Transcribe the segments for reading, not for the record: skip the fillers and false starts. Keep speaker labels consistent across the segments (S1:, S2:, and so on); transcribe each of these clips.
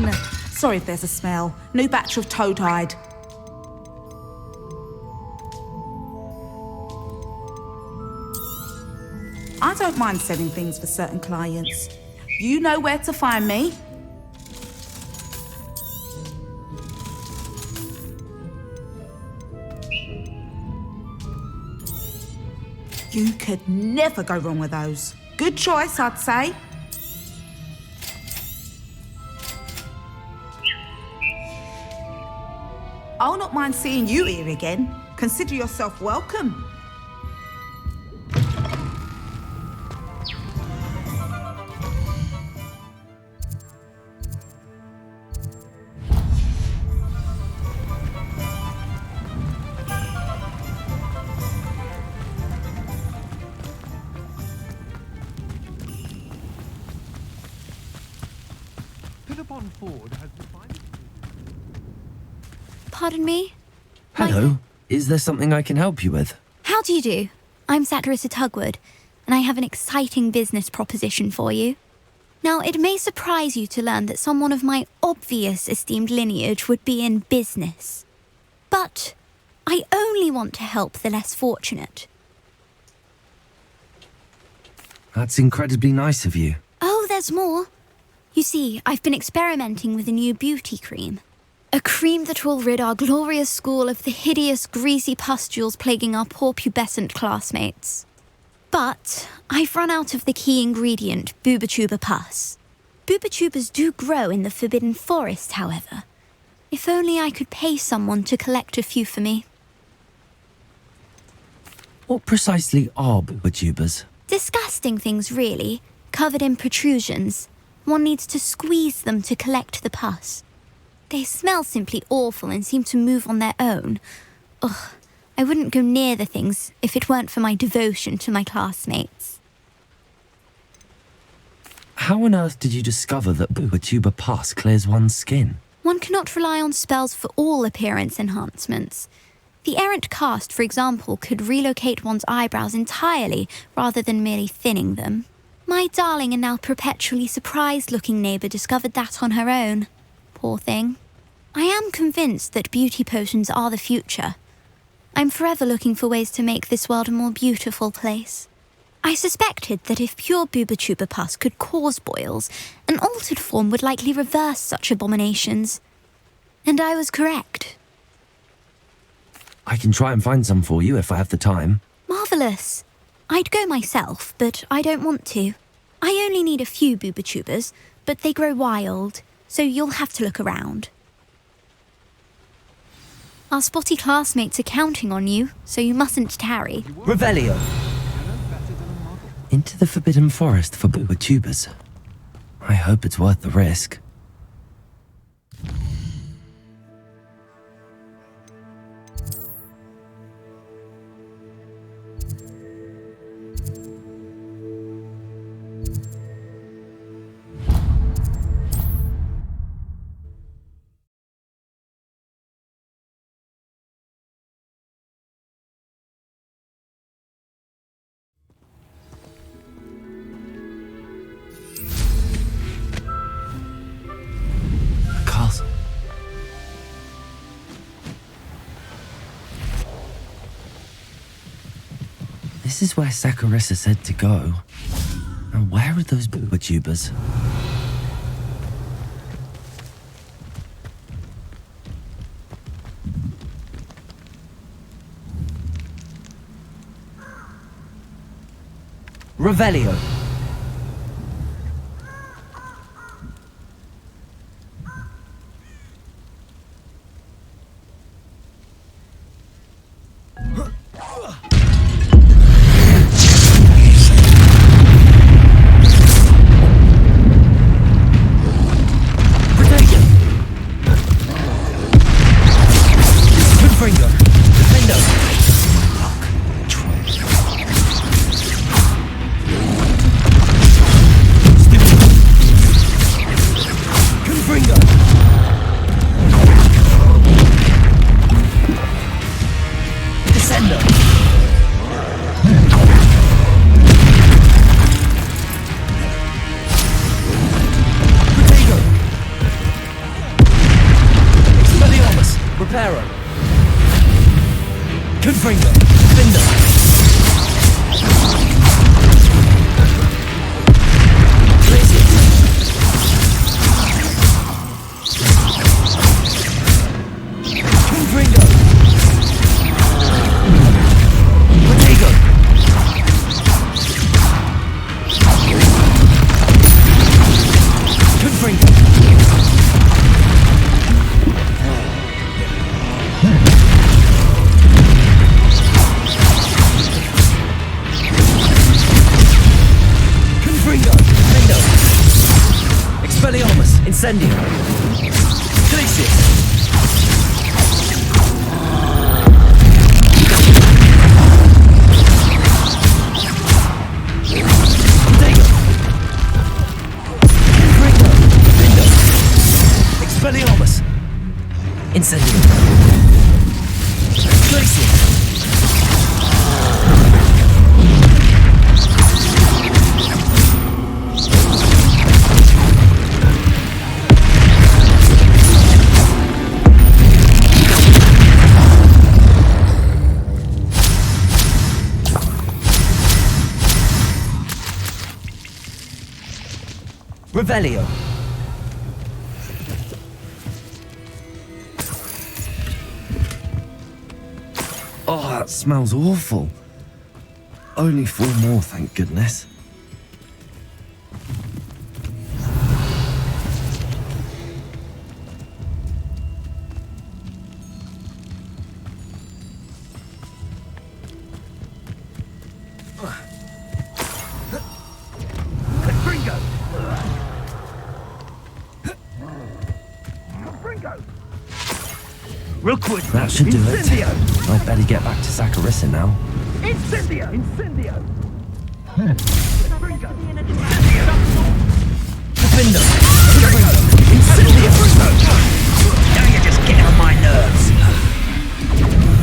S1: fine. Sorry if there's a smell. New batch of toad-hide. I don't mind selling things for certain clients. You know where to find me. You could never go wrong with those. Good choice, I'd say. I'll not mind seeing you here again. Consider yourself welcome.
S2: Pardon me?
S3: Hello. Is there something I can help you with?
S2: How do you do? I'm Satirissa Tugwood, and I have an exciting business proposition for you. Now, it may surprise you to learn that someone of my obvious esteemed lineage would be in business. But I only want to help the less fortunate.
S3: That's incredibly nice of you.
S2: Oh, there's more. You see, I've been experimenting with a new beauty cream. A cream that will rid our glorious school of the hideous, greasy pustules plaguing our poor pubescent classmates. But I've run out of the key ingredient, Booba-Tuba pus. Booba-Tubas do grow in the Forbidden Forest, however. If only I could pay someone to collect a few for me.
S3: What precisely are Booba-Tubas?
S2: Disgusting things, really, covered in protrusions. One needs to squeeze them to collect the pus. They smell simply awful and seem to move on their own. Ugh, I wouldn't go near the things if it weren't for my devotion to my classmates.
S3: How on earth did you discover that Booba-Tuba pus clears one's skin?
S2: One cannot rely on spells for all appearance enhancements. The errant cast, for example, could relocate one's eyebrows entirely rather than merely thinning them. My darling and now perpetually surprised-looking neighbour discovered that on her own. Poor thing. I am convinced that beauty potions are the future. I'm forever looking for ways to make this world a more beautiful place. I suspected that if pure Booba-Tuba pus could cause boils, an altered form would likely reverse such abominations. And I was correct.
S3: I can try and find some for you if I have the time.
S2: Marvellous. I'd go myself, but I don't want to. I only need a few Booba-Tubas, but they grow wild, so you'll have to look around. Our spotty classmates are counting on you, so you mustn't tarry.
S3: Revelio! Into the Forbidden Forest for Booba-Tubas. I hope it's worth the risk. This is where Satirissa said to go. Now where are those Booba-Tubas? Revelio! Incendio! Glacius! Dego! Ringo! Lindo! Expelliarmus! Incendio! Glacius! Revelio. Oh, that smells awful. Only 4 more, thank goodness. That should do it. I'd better get back to Saccharissa now.
S4: Incendio! Incendio!
S3: Defender!
S4: Incendio! Now you're just getting on my nerves.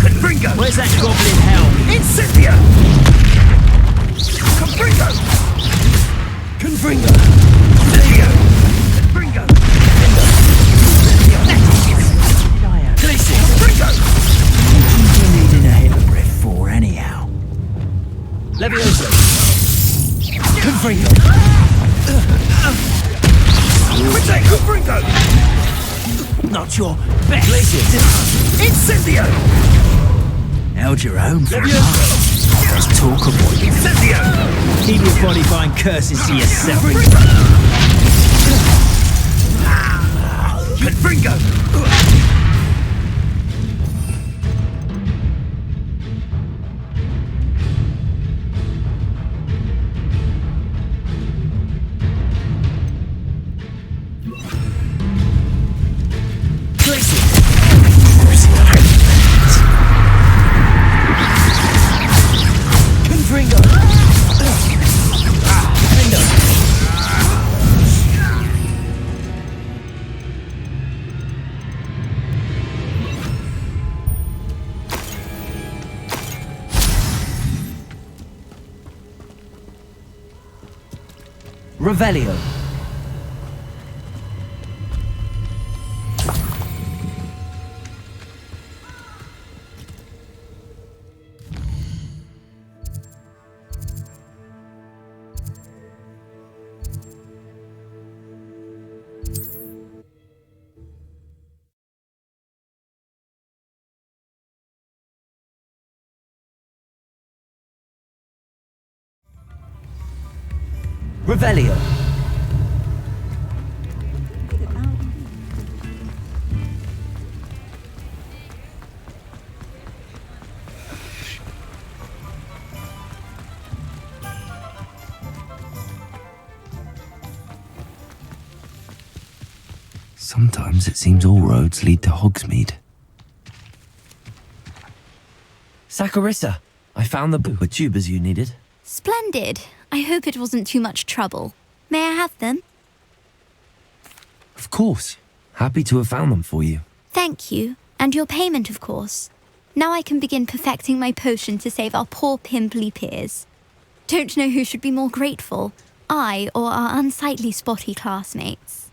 S4: Confringo! Where's that goblin hell? Incendio! Confringo!
S3: Confringo!
S4: Incendio! Confringo! Confringo! What you needing a hippogriff for, anyhow?
S3: Levioso! Confringo!
S4: Protect Confringo! Not your best!
S3: Glacius!
S4: Incendio! Held your own for a while. Let's talk about it. Incendio! Keep your body buying curses to yourself. Confringo!
S3: Revelio. Revelio. Sometimes it seems all roads lead to Hogsmeade. Saccharissa, I found the tubers you needed.
S2: Splendid. I hope it wasn't too much trouble. May I have them?
S3: Of course. Happy to have found them for you.
S2: Thank you. And your payment, of course. Now I can begin perfecting my potion to save our poor pimply peers. Don't know who should be more grateful, I or our unsightly spotty classmates.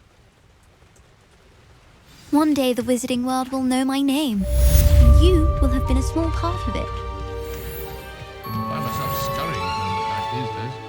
S2: One day the wizarding world will know my name, and you will have been a small part of it.
S5: Find myself scurrying around the track these days.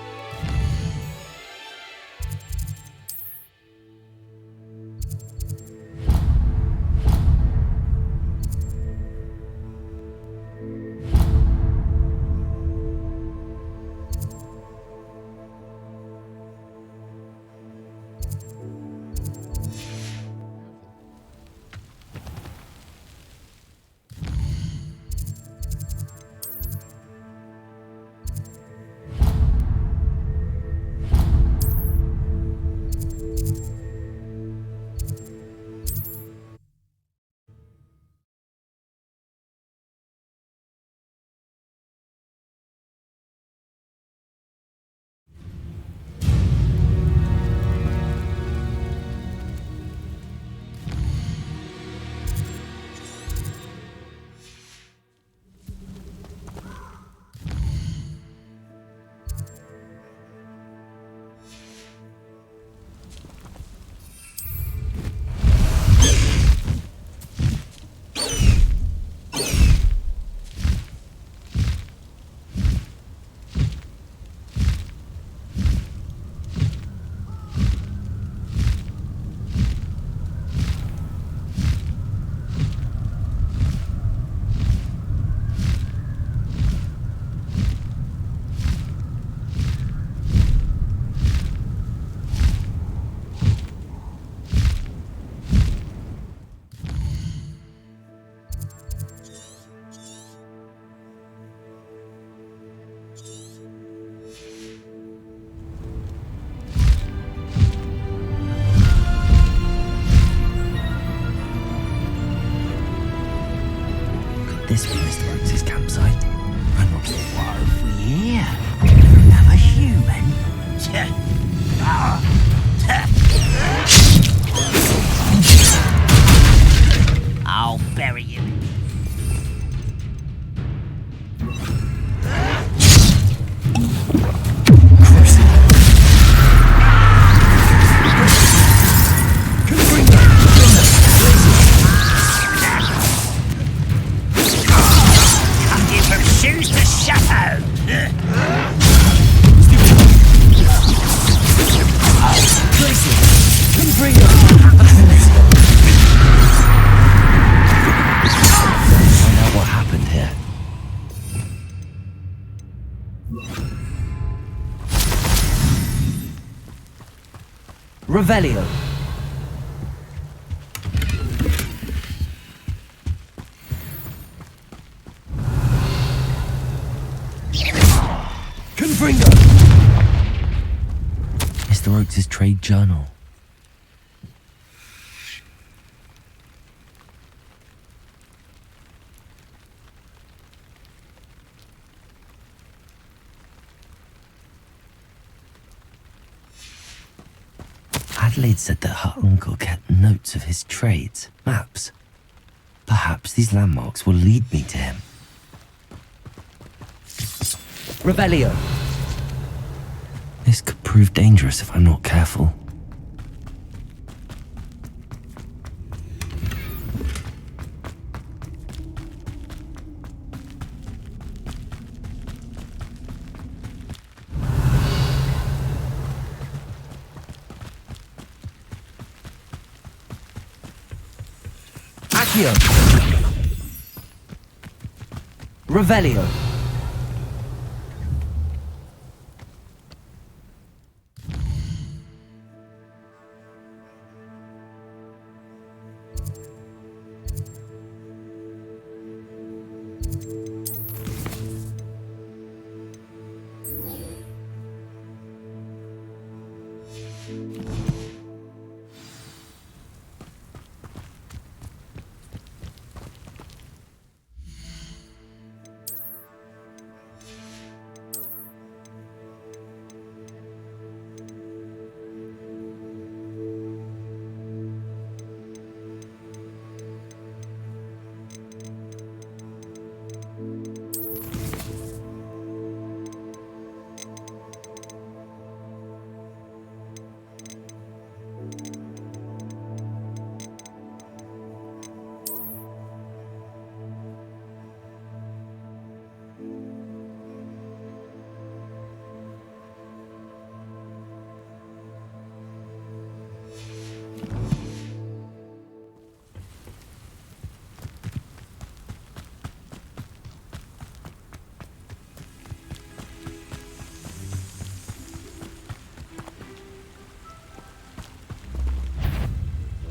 S3: this be Mr. Oakes' campsite? I'm not sure.
S4: What have we here? Another human? I'll bury you. Come here from shoes to chateau.
S3: Find out what happened here. Revelio. Confringo. Mr. Oakes' trade journal. Adelaide said that her uncle kept notes of his trades, maps. Perhaps these landmarks will lead me to him. Revelio. This could prove dangerous if I'm not careful. Accio. Revelio.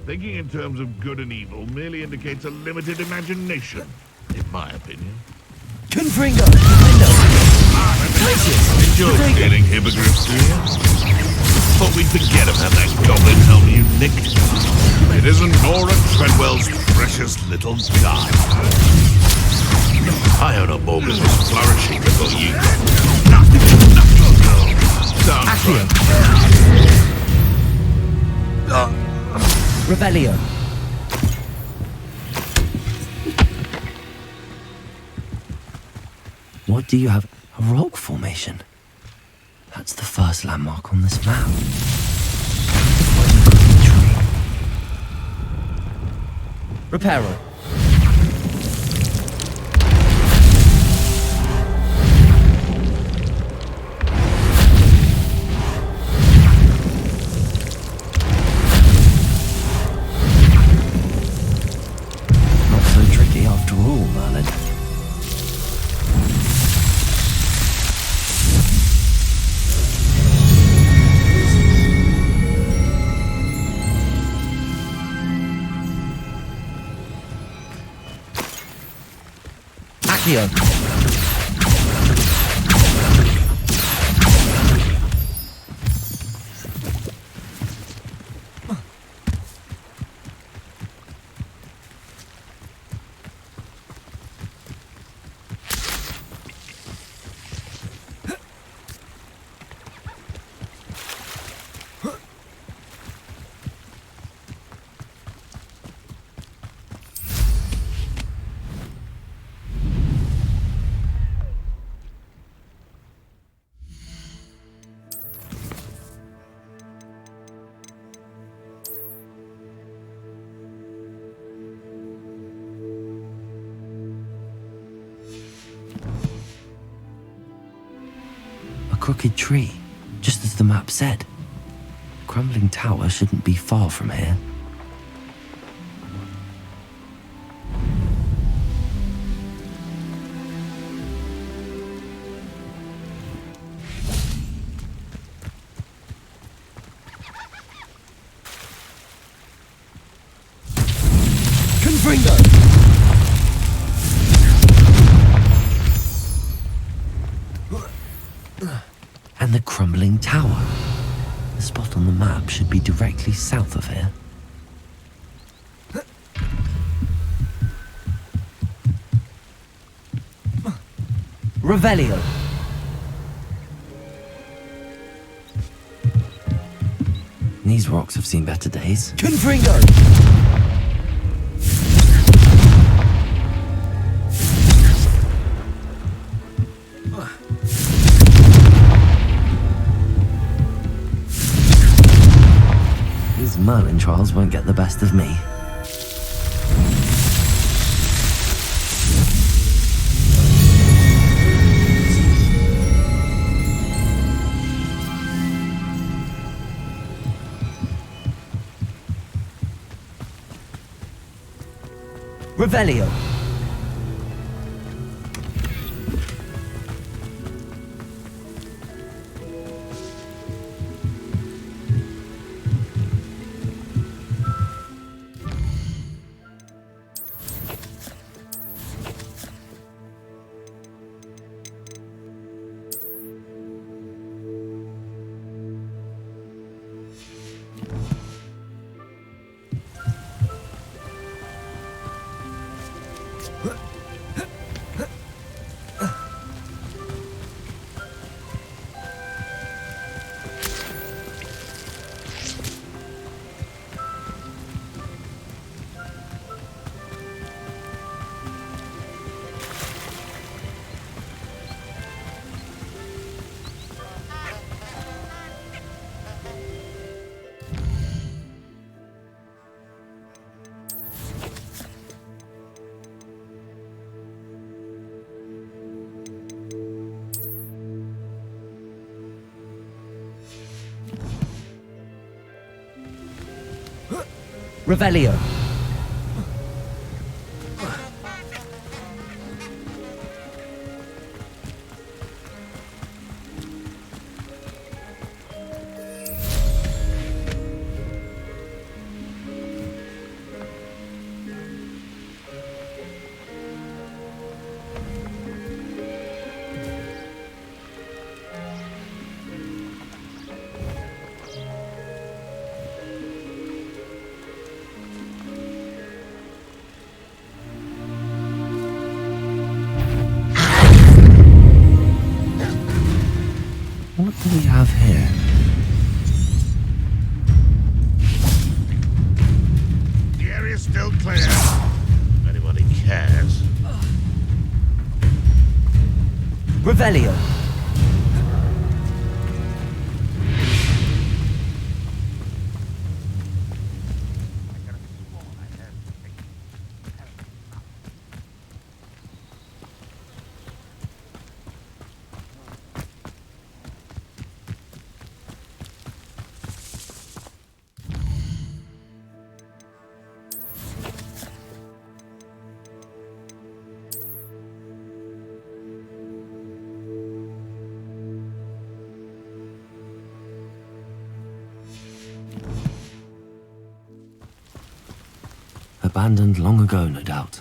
S5: Thinking in terms of good and evil merely indicates a limited imagination, in my opinion.
S3: Confringo.
S5: Enjoy stealing hippogriffs, do you? Thought we'd forget about that goblin helm you nicked. It isn't Nora Treadwell's precious little guide. I own a mortgage was flourishing before you got.
S3: Revelio. What do you have? A rock formation? That's the first landmark on this map. Reparo. Not so tricky after all, Merlin. Accio. crooked tree, just as the map said. The crumbling tower shouldn't be far from here.
S4: Confringo!
S3: And the crumbling tower. The spot on the map should be directly south of here. Revelio. These rocks have seen better days.
S4: Confringo!
S3: These Merlin trials won't get the best of me. Revelio. Revelio. What do we have here?
S5: The area's still clear. If anybody cares.
S3: Revelio. Abandoned long ago, no doubt.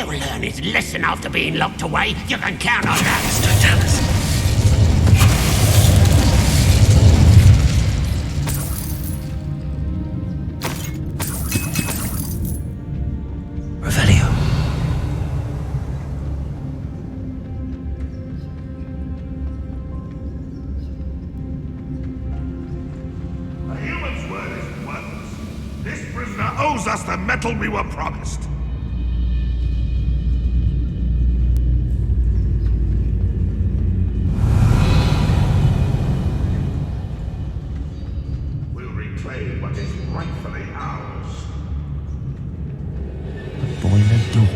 S6: He'll learn his lesson after being locked away. You can count on that, Mr. Dallas.
S3: Revelio.
S5: A human's word is worthless. This prisoner owes us the metal we were promised. We'll reclaim what is rightfully ours.
S3: The boiler door.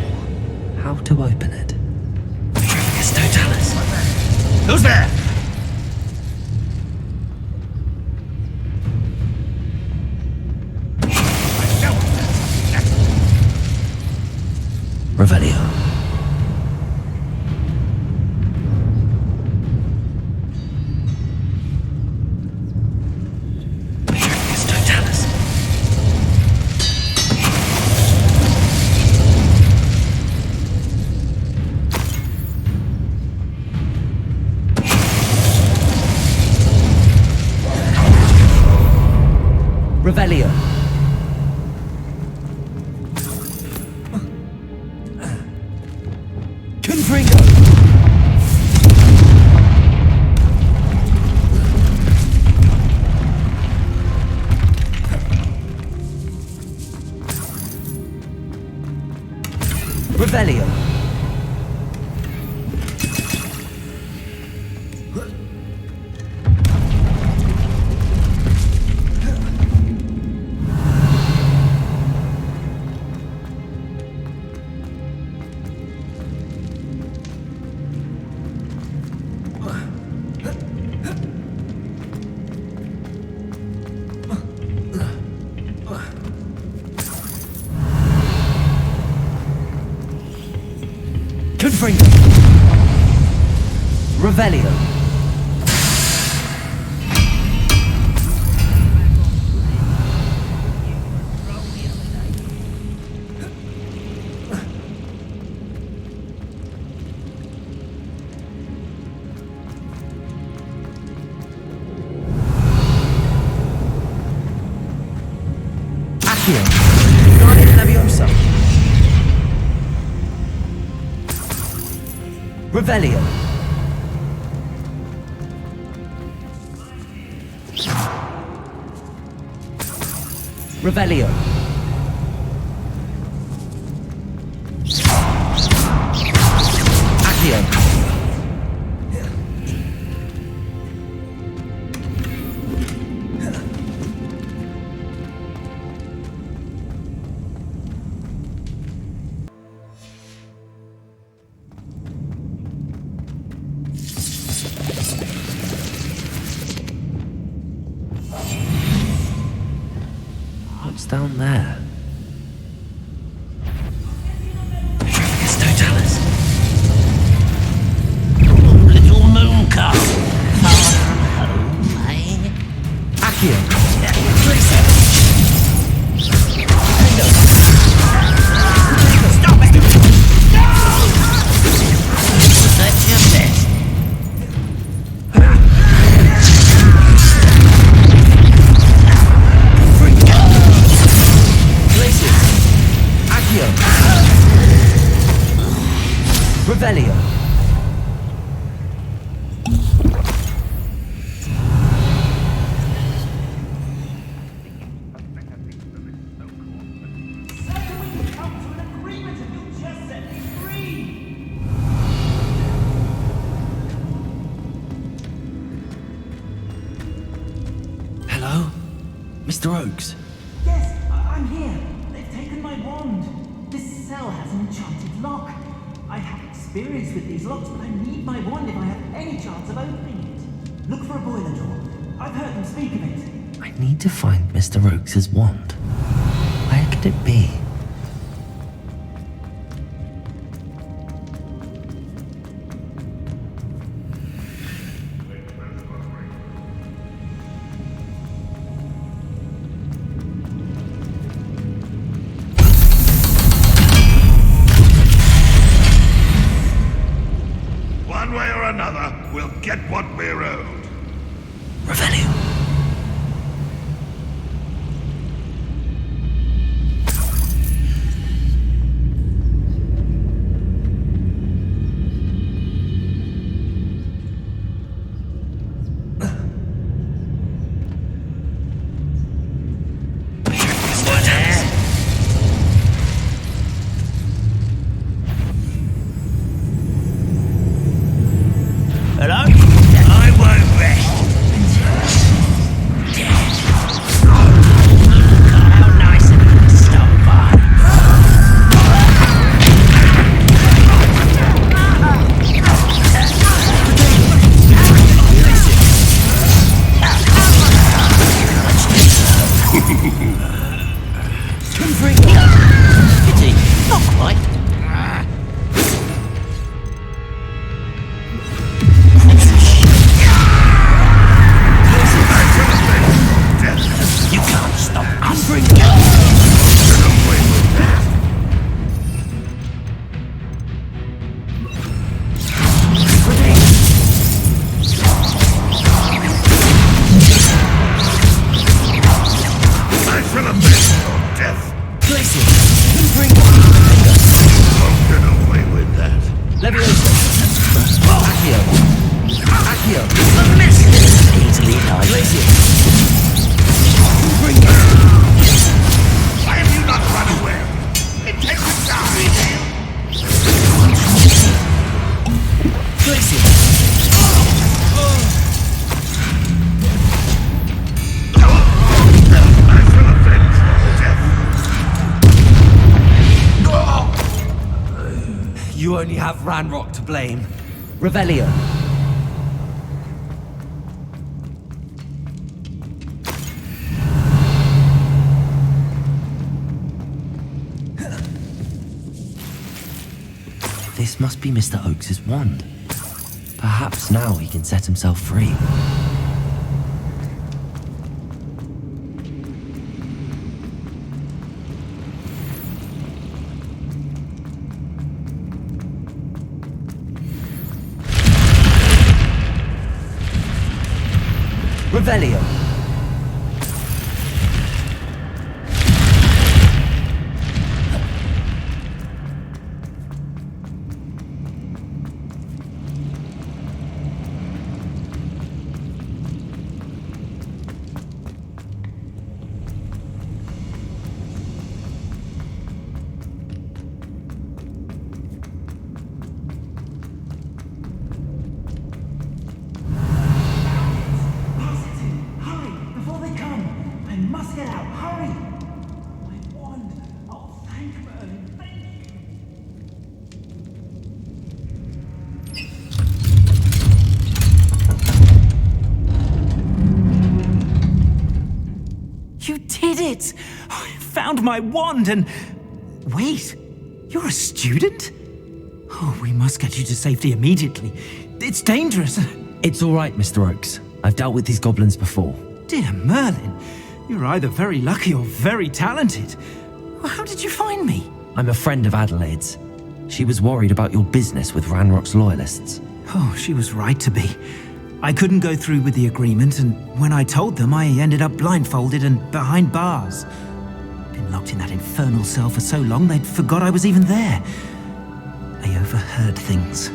S3: How to open it? Mr. Dallas.
S4: Who's there?
S3: Revelio. Mr. Dallas. Revelio. Confringo. Revelio. Confringo. Revelio. Accio. Guardian Leviosa. Revelio. Revelio. Accio. What's down there? Mr. Dallas.
S6: Little moon calf. Far from home, eh?
S3: Accio.
S6: Stop it! That's your best.
S3: Accio. Revelio. Hello? Mr. Oakes?
S7: Yes, I'm here. They've taken my wand. This cell has an enchanted lock. I have experience with these locks, but I need my wand if I have any chance of opening it. Look for a boiler door. I've heard them speak of it.
S3: I need to find Mr. Oakes' wand. Where could it be?
S5: get what we're owed.
S3: Revelio.
S4: Hello? I won't rest.
S6: How nice of you to stop by. Pity, not quite. You can't stop us.
S5: I shall avenge your death.
S3: Place it.
S5: Won't get away with that.
S3: Leviosa. Accio. Accio.
S6: Easily died.
S3: Place it.
S5: Why have you not run away? It takes a die.
S3: Place it.
S5: I shall avenge your death.
S3: You only have Ranrock to blame. Revelio. This must be Mr. Oakes' wand. Perhaps now he can set himself free. Revelio.
S7: Hurry, before they come. I must get out. Hurry. My wand. Oh, thank Merlin. Thank you. You did it! I found my wand and... Wait, you're a student? Oh, we must get you to safety immediately. It's dangerous.
S3: It's all right, Mr. Oakes. I've dealt with these goblins before.
S7: Dear Merlin, you're either very lucky or very talented. Well, how did you find me?
S3: I'm a friend of Adelaide's. She was worried about your business with Ranrock's loyalists.
S7: Oh, she was right to be. I couldn't go through with the agreement, and when I told them, I ended up blindfolded and behind bars. Been locked in that infernal cell for so long, they'd forgot I was even there. They overheard things.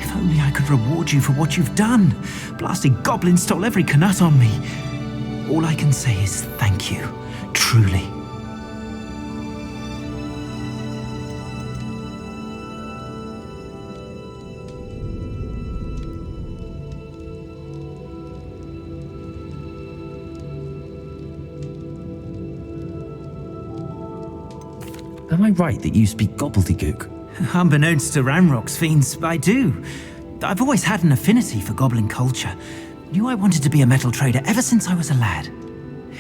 S7: If only I could reward you for what you've done. Blasted goblins stole every canut on me. All I can say is thank you, truly.
S3: Am I right that you speak gobbledygook?
S7: Unbeknownst to Ranrock's fiends, I do. I've always had an affinity for goblin culture. Knew I wanted to be a metal trader ever since I was a lad.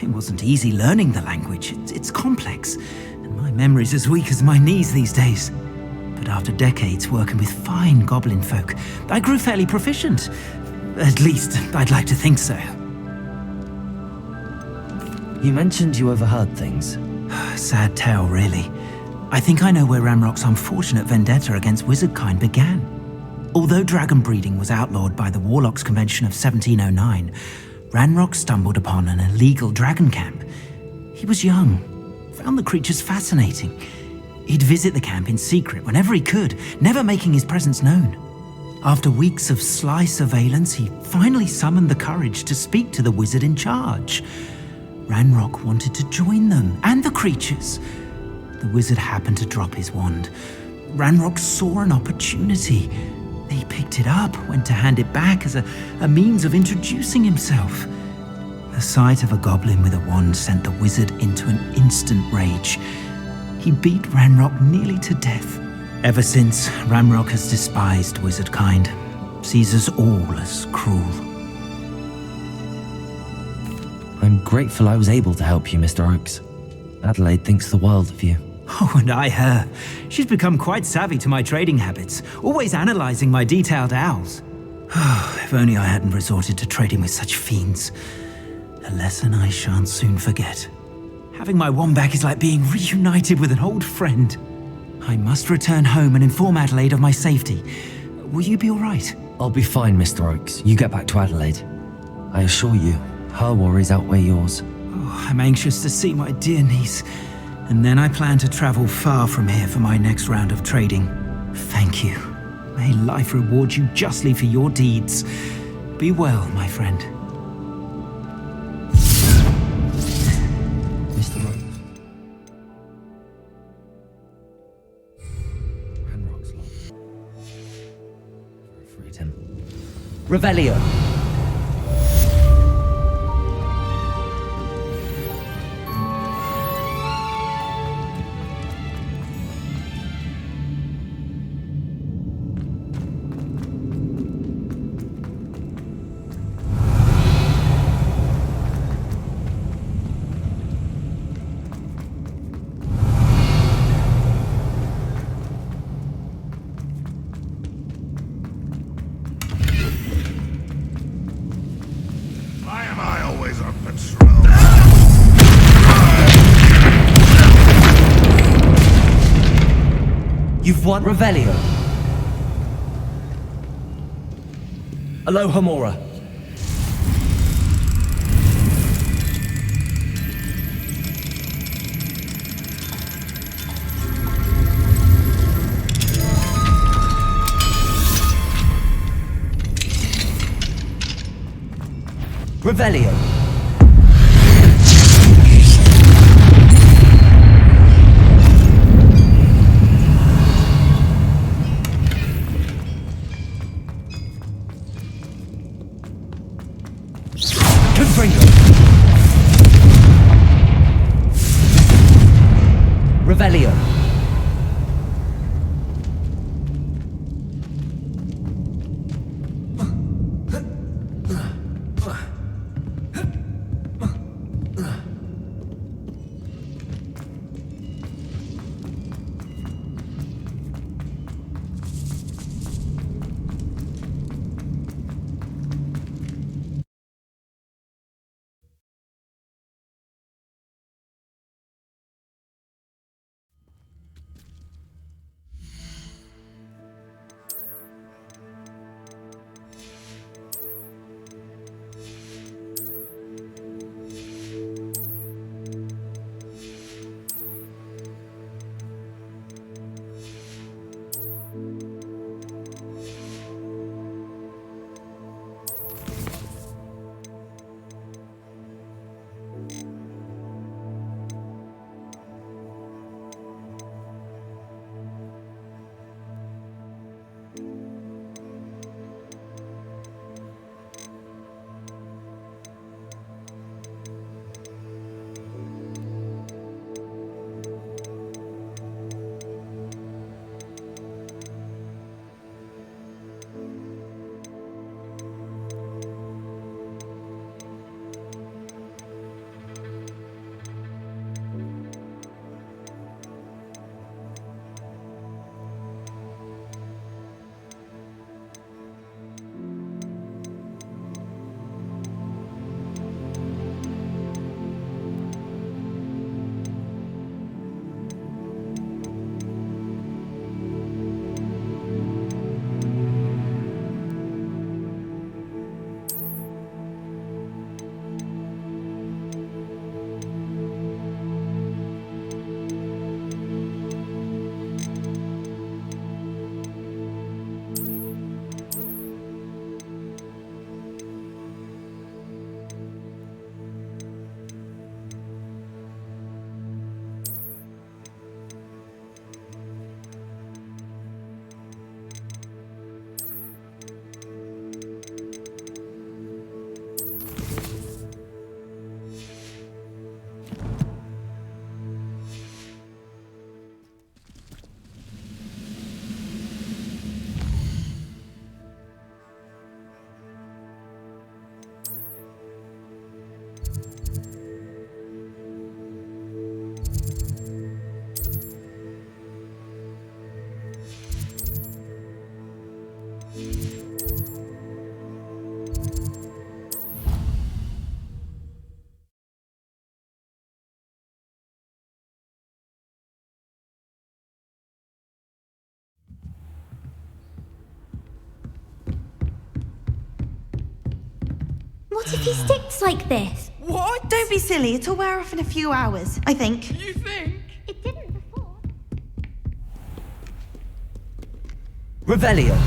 S7: It wasn't easy learning the language. It's complex, and my memory's as weak as my knees these days. But after decades working with fine goblin folk, I grew fairly proficient. At least, I'd like to think so.
S3: You mentioned you overheard things.
S7: Sad tale, really. I think I know where Ranrock's unfortunate vendetta against wizardkind began. Although dragon breeding was outlawed by the Warlocks Convention of 1709, Ranrock stumbled upon an illegal dragon camp. He was young, found the creatures fascinating. He'd visit the camp in secret whenever he could, never making his presence known. After weeks of sly surveillance, he finally summoned the courage to speak to the wizard in charge. Ranrock wanted to join them and the creatures. The wizard happened to drop his wand. Ranrock saw an opportunity. He picked it up, went to hand it back as a means of introducing himself. The sight of a goblin with a wand sent the wizard into an instant rage. He beat Ranrock nearly to death. Ever since, Ranrock has despised wizard kind, sees us all as cruel.
S3: I'm grateful I was able to help you, Mr. Oakes. Adelaide thinks the world of you.
S7: Oh, and I her. She's become quite savvy to my trading habits, always analysing my detailed owls. If only I hadn't resorted to trading with such fiends. A lesson I shan't soon forget. Having my wand back is like being reunited with an old friend. I must return home and inform Adelaide of my safety. Will you be all right?
S3: I'll be fine, Mr. Oakes. You get back to Adelaide. I assure you, her worries outweigh yours.
S7: Oh, I'm anxious to see my dear niece. And then I plan to travel far from here for my next round of trading. Thank you. May life reward you justly for your deeds. Be well, my friend.
S3: Mr. Oakes. Ranrock's lost. Freed him.
S8: Revelio.
S5: Why am I always on patrol?
S8: You've won Revelio. Aloha Mora. Revelio. Confringo. Revelio.
S2: What if he sticks like this?
S1: What? Don't be silly. It'll wear off in a few hours, I think.
S9: You think?
S2: It didn't before.
S8: Revelio.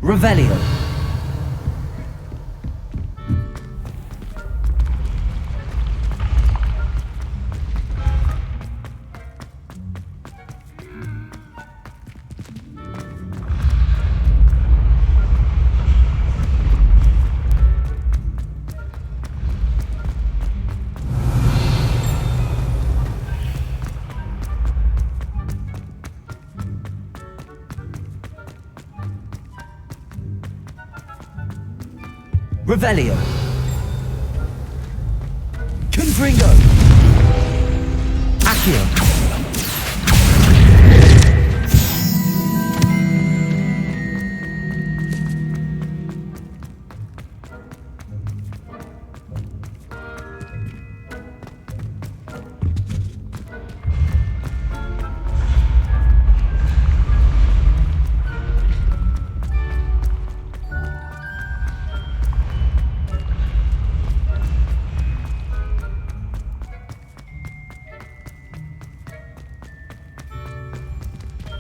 S8: Revelio. Revelio. Confringo. Accio.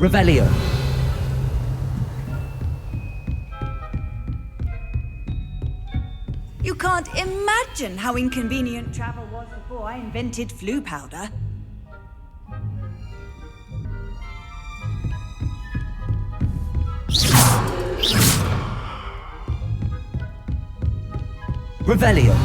S8: Revelio.
S1: You can't imagine how inconvenient travel was before I invented flu powder.
S8: Revelio.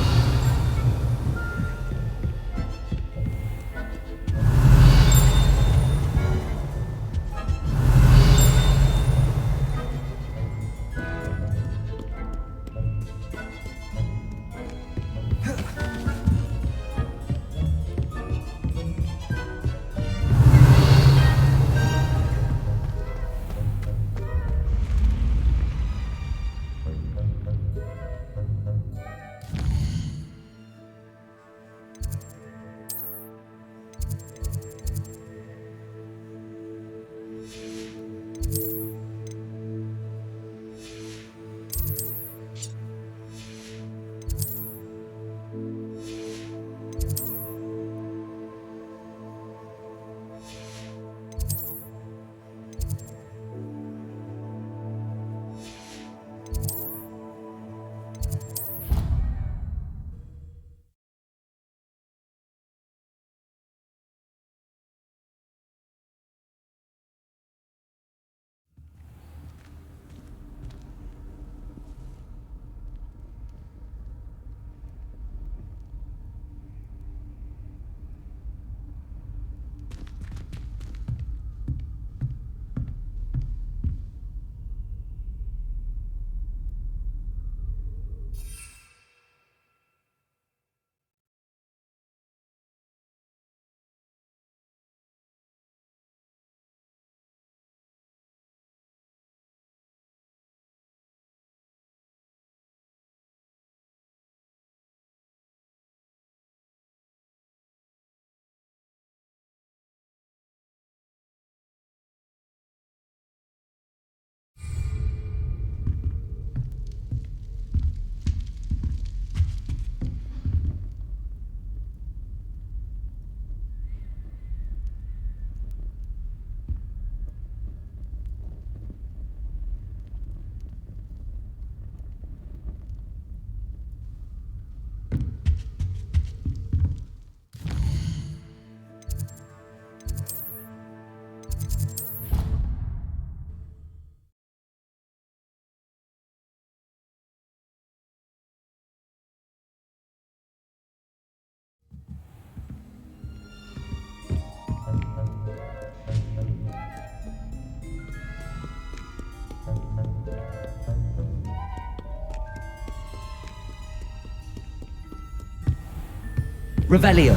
S8: Revelio.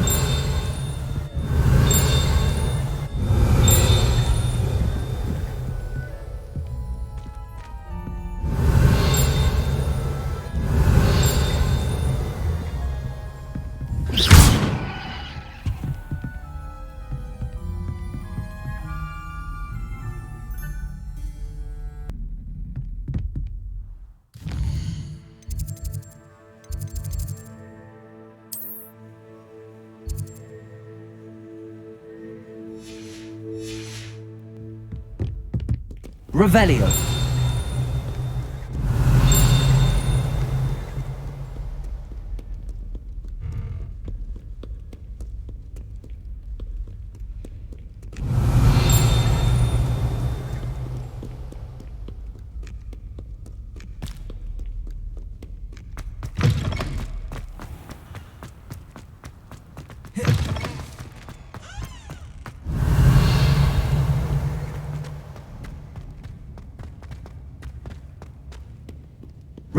S8: Revelio.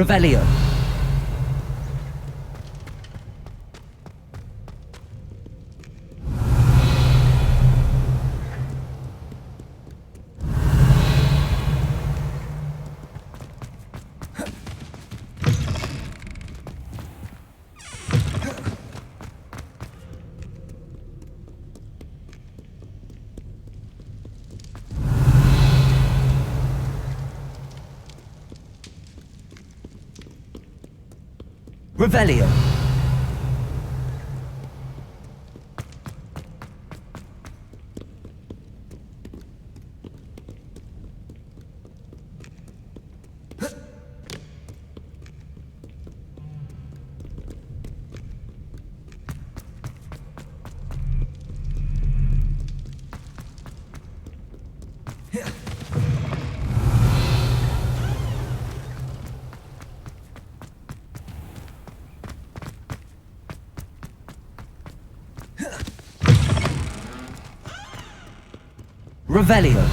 S8: Revelio. Revelio. Revelio.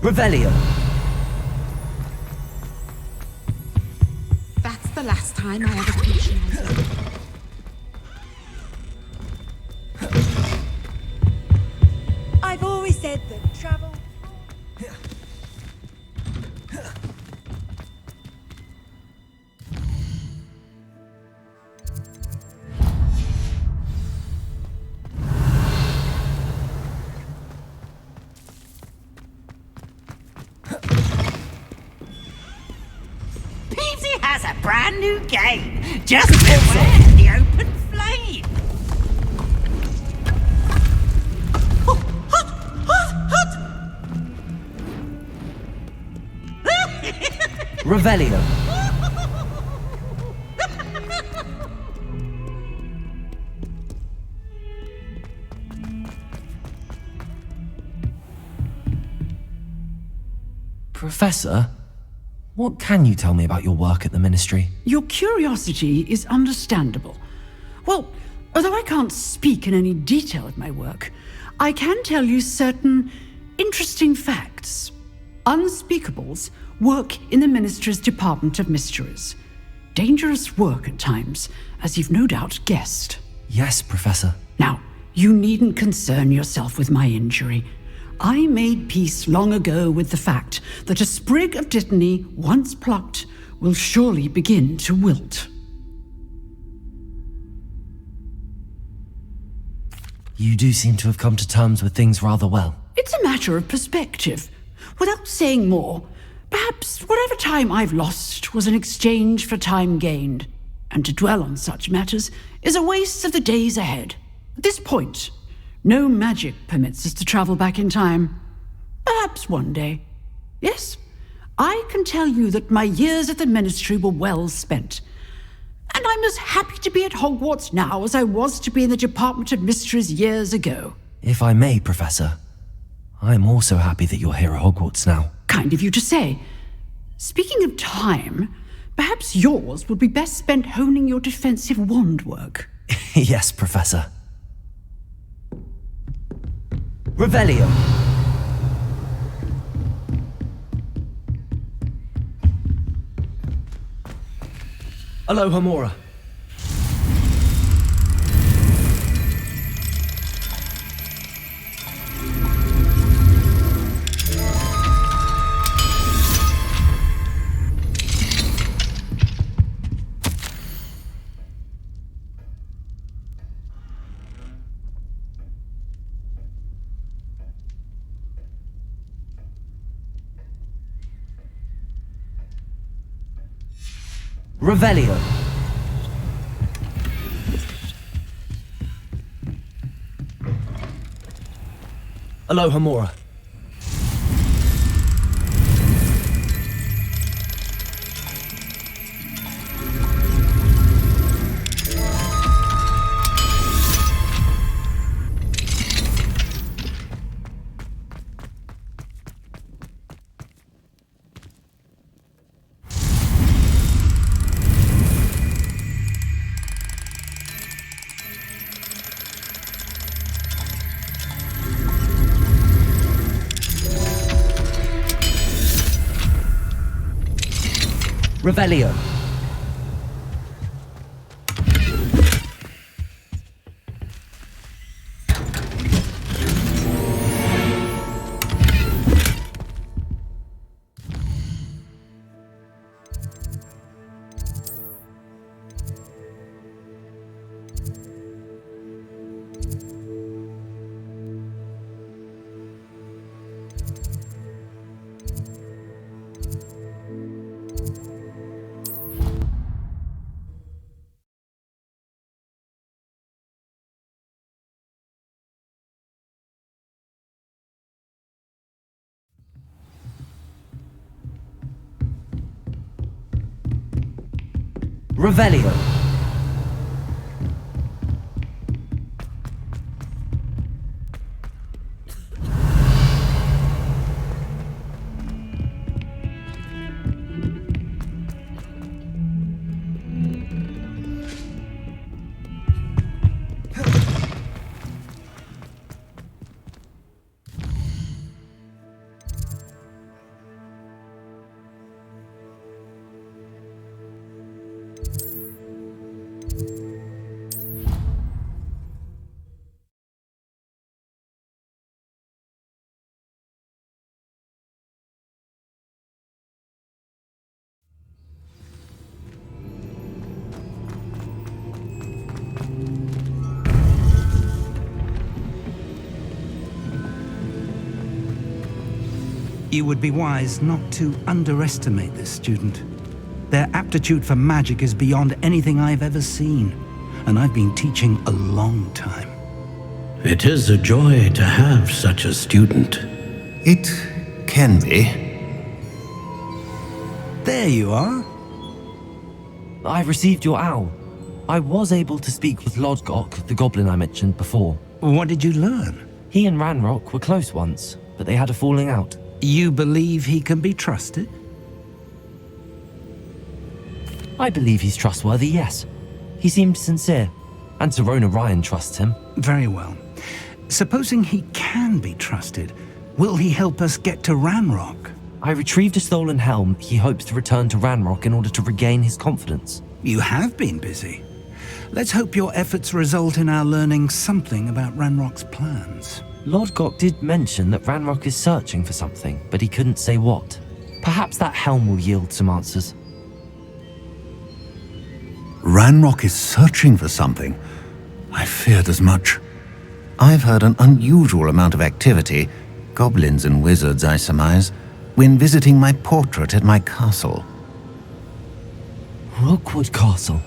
S8: Revelio.
S1: That's the last time I ever patronised you.
S9: I've always said that travel...
S6: Has a brand new game. Just beware the open flame.
S8: Revelio.
S3: Professor, what can you tell me about your work at the Ministry?
S10: Your curiosity is understandable. Well, although I can't speak in any detail of my work, I can tell you certain interesting facts. Unspeakables work in the Ministry's Department of Mysteries. Dangerous work at times, as you've no doubt guessed.
S3: Yes, Professor.
S10: Now, you needn't concern yourself with my injury. I made peace long ago with the fact that a sprig of dittany, once plucked, will surely begin to wilt.
S3: You do seem to have come to terms with things rather well.
S10: It's a matter of perspective. Without saying more, perhaps whatever time I've lost was an exchange for time gained, and to dwell on such matters is a waste of the days ahead. At this point, no magic permits us to travel back in time. Perhaps one day. Yes, I can tell you that my years at the Ministry were well spent. And I'm as happy to be at Hogwarts now as I was to be in the Department of Mysteries years ago.
S3: If I may, Professor, I'm also happy that you're here at Hogwarts now.
S10: Kind of you to say. Speaking of time, perhaps yours would be best spent honing your defensive wand work.
S3: Yes, Professor.
S8: Revelio. Aloha Mora. Revelio. Aloha Mora. Revelio. Revelio.
S11: You would be wise not to underestimate this student. Their aptitude for magic is beyond anything I've ever seen, and I've been teaching a long time.
S6: It is a joy to have such a student.
S12: It can be.
S11: There you are.
S3: I received your owl. I was able to speak with Lodgok, the goblin I mentioned before.
S11: What did you learn?
S3: He and Ranrock were close once, but they had a falling out.
S11: You believe he can be trusted?
S3: I believe he's trustworthy, yes. He seemed sincere, and Serona Ryan trusts him.
S11: Very well. Supposing he can be trusted, will he help us get to Ranrock?
S3: I retrieved a stolen helm. He hopes to return to Ranrock in order to regain his confidence.
S11: You have been busy. Let's hope your efforts result in our learning something about Ranrock's plans.
S3: Lodgok did mention that Ranrock is searching for something, but he couldn't say what. Perhaps that helm will yield some answers.
S12: Ranrock is searching for something. I feared as much. I've heard an unusual amount of activity, goblins and wizards, I surmise, when visiting my portrait at my castle.
S3: Rookwood Castle?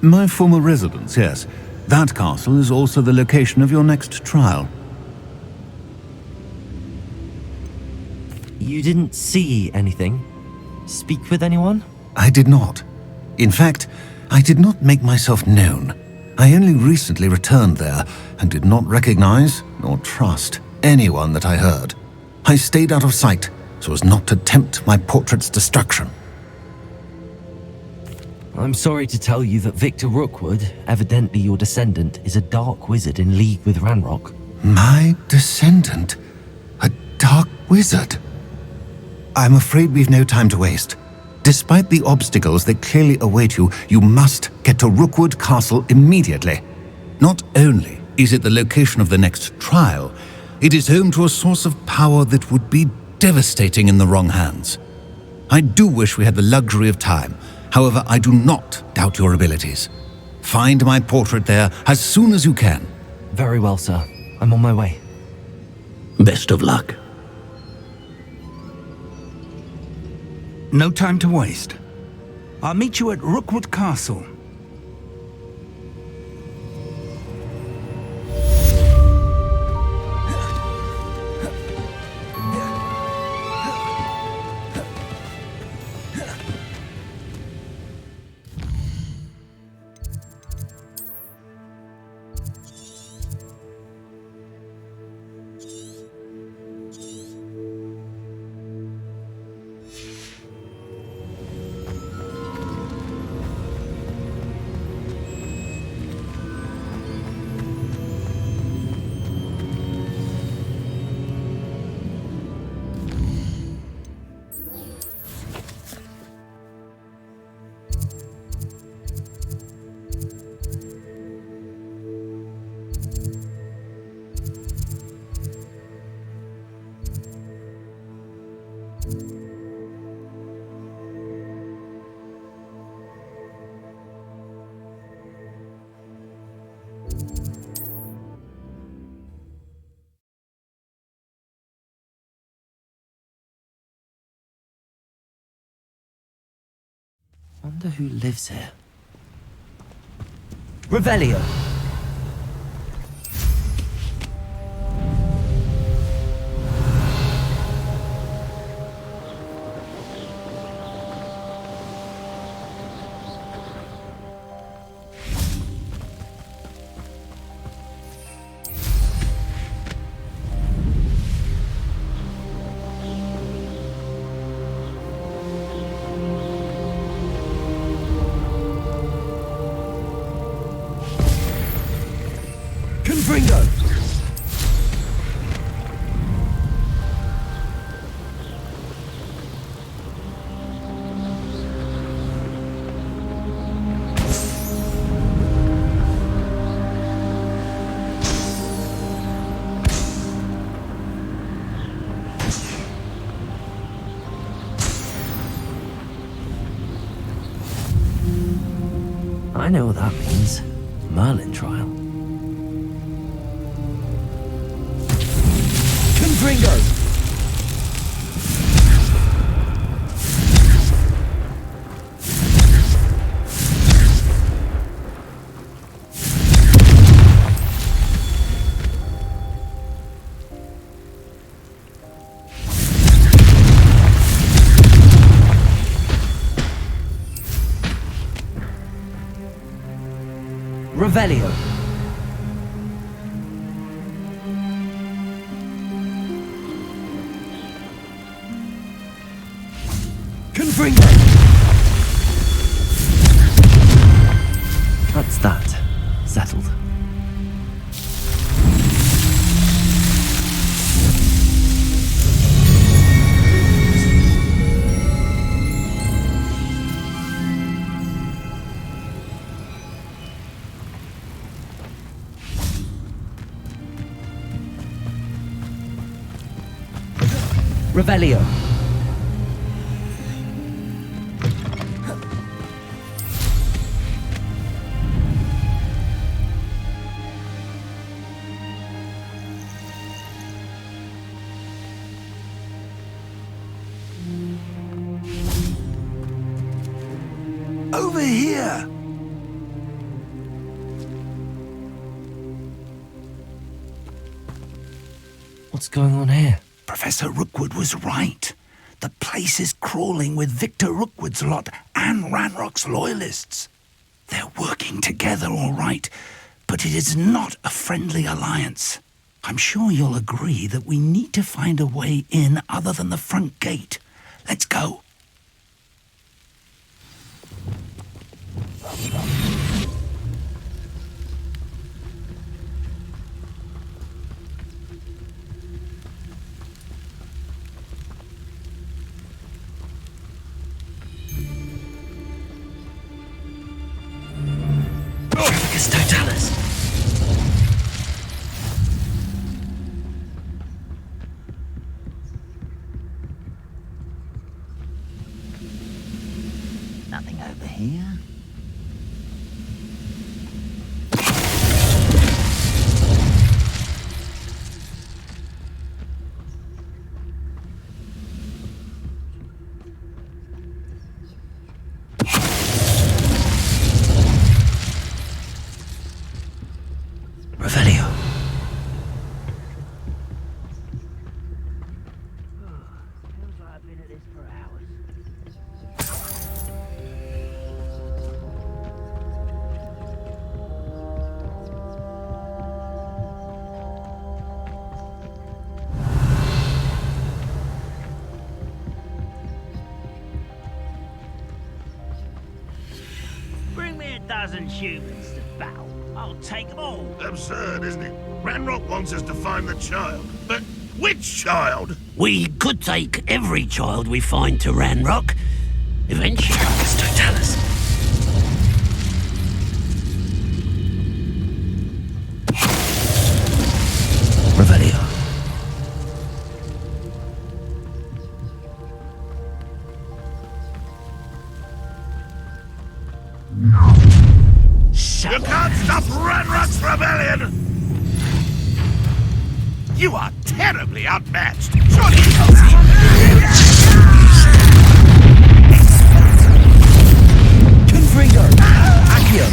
S12: My former residence, yes. That castle is also the location of your next trial.
S3: You didn't see anything? Speak with anyone?
S12: I did not. In fact, I did not make myself known. I only recently returned there and did not recognize nor trust anyone that I heard. I stayed out of sight so as not to tempt my portrait's destruction.
S3: I'm sorry to tell you that Victor Rookwood, evidently your descendant, is a dark wizard in league with Ranrock.
S12: My descendant? A dark wizard? I'm afraid we've no time to waste. Despite the obstacles that clearly await you, you must get to Rookwood Castle immediately. Not only is it the location of the next trial, it is home to a source of power that would be devastating in the wrong hands. I do wish we had the luxury of time. However, I do not doubt your abilities. Find my portrait there as soon as you can.
S3: Very well, sir. I'm on my way.
S11: Best of luck. No time to waste. I'll meet you at Rookwood Castle.
S3: Wonder who lives here.
S8: Revelio. Confringo!
S3: I know what that means. Merlin trial.
S8: Confringo! Revelio. Confringo.
S3: That's that. Settled.
S8: Revelio.
S11: Over here!
S3: What's going on here?
S11: Professor Rookwood was right. The place is crawling with Victor Rookwood's lot and Ranrock's loyalists. They're working together all right, but it is not a friendly alliance. I'm sure you'll agree that we need to find a way in other than the front gate. Let's go.
S8: Totalis.
S6: Nothing over here.
S8: Revelio.
S6: Feels like I've been at this for hours. Bring me a dozen humans to battle. I'll take them all.
S5: Absurd, isn't it? Ranrock wants us to find the child. But which child?
S6: We could take every child we find to Ranrock. Eventually.
S8: Totalis. Revelio.
S5: You can't stop Ranrock's rebellion! You are terribly outmatched. Surely you can see.
S8: Confringo. Accio.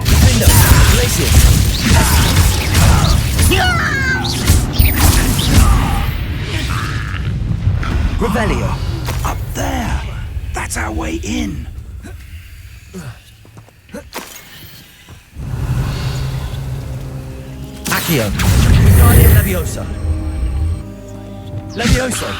S8: Defender. Glacius. Revelio.
S11: Up there. That's our way in.
S8: Accio. Guardian Leviosa. Leviosa.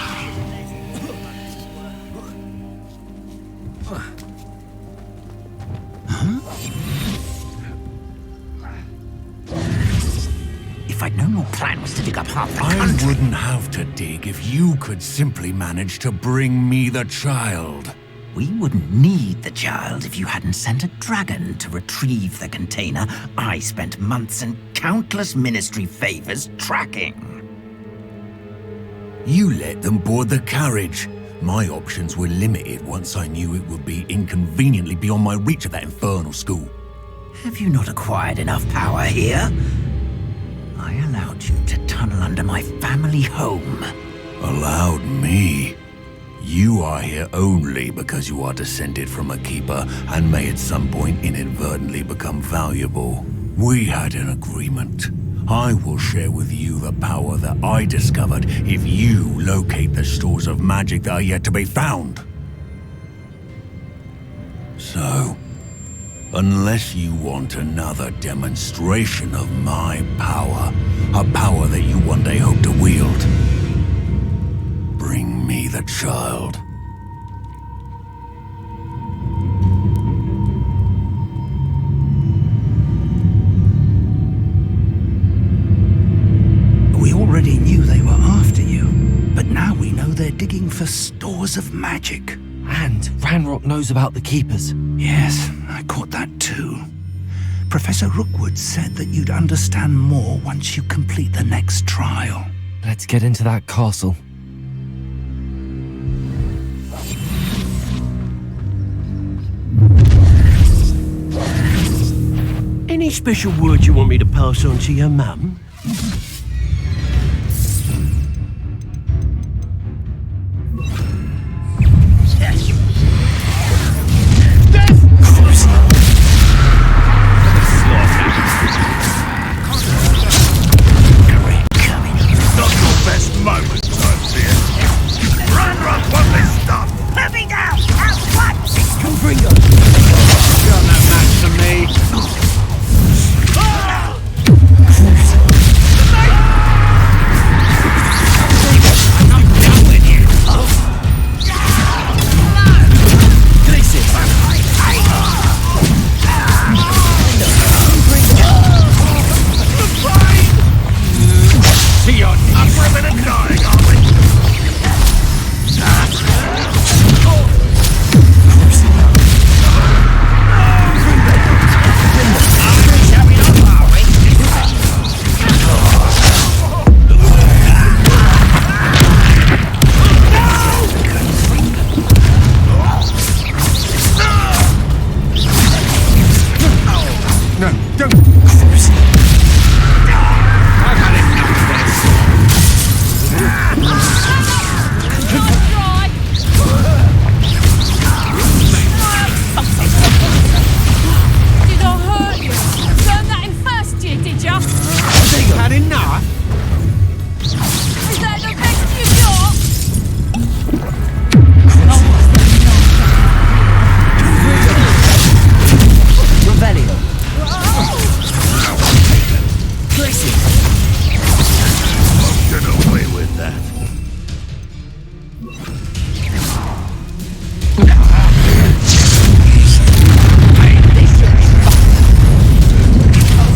S6: If I'd known your plan was to dig up half the
S12: I
S6: country...
S12: wouldn't have to dig if you could simply manage to bring me the child.
S6: We wouldn't need the child if you hadn't sent a dragon to retrieve the container I spent months and countless ministry favors tracking.
S12: You let them board the carriage. My options were limited once I knew it would be inconveniently beyond my reach of that infernal school.
S6: Have you not acquired enough power here? I allowed you to tunnel under my family home.
S12: Allowed me? You are here only because you are descended from a keeper and may at some point inadvertently become valuable. We had an agreement. I will share with you the power that I discovered if you locate the stores of magic that are yet to be found. So, unless you want another demonstration of my power, a power that you one day hope to wield, bring me the child.
S11: We already knew they were after you, but now we know they're digging for stores of magic.
S3: And Ranrock knows about the Keepers.
S11: Yes, I caught that too. Professor Rookwood said that you'd understand more once you complete the next trial.
S3: Let's get into that castle.
S13: Any special word you want me to pass on to your mum?
S5: Not your best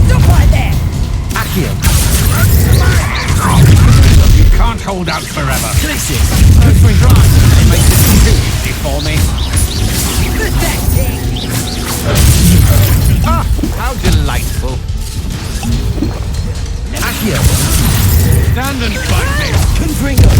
S8: Stop right there!
S3: Accio.
S5: You can't hold out forever.
S8: Glacius! Earthring Grant!
S5: They make this too easy for me.
S8: Pathetic!
S5: Ah, how delightful.
S8: Accio!
S5: Stand and fight me.
S8: Confringo!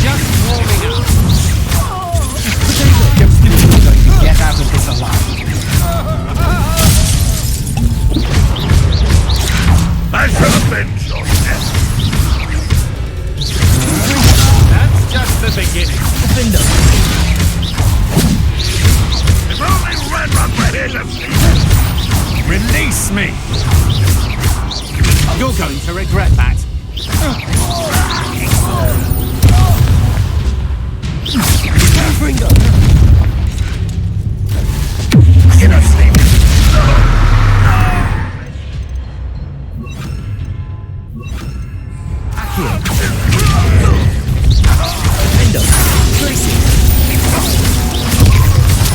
S5: Just warming up. Just going to get out of this alive. I shall avenge your death. That's just the beginning.
S8: Defender!
S5: If only Red Rock were here to see. Release me! You're going to regret that.
S8: Confringo!
S5: Get us, sleep.
S8: Accio! Defender! Glacius!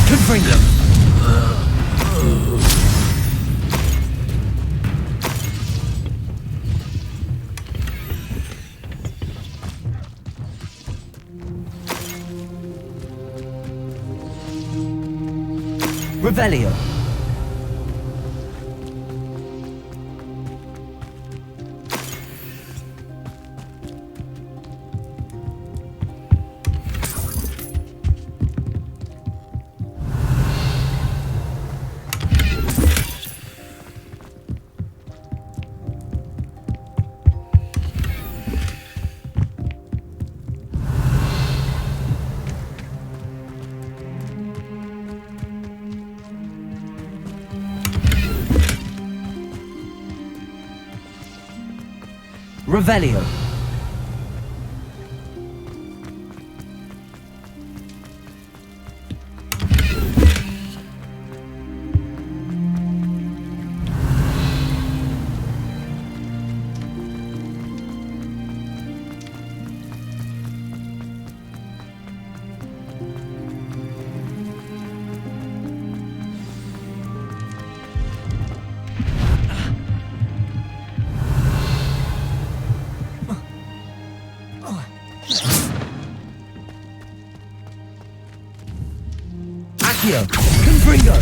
S8: Confringo! Revelio. Revelio. Accio. Confringo.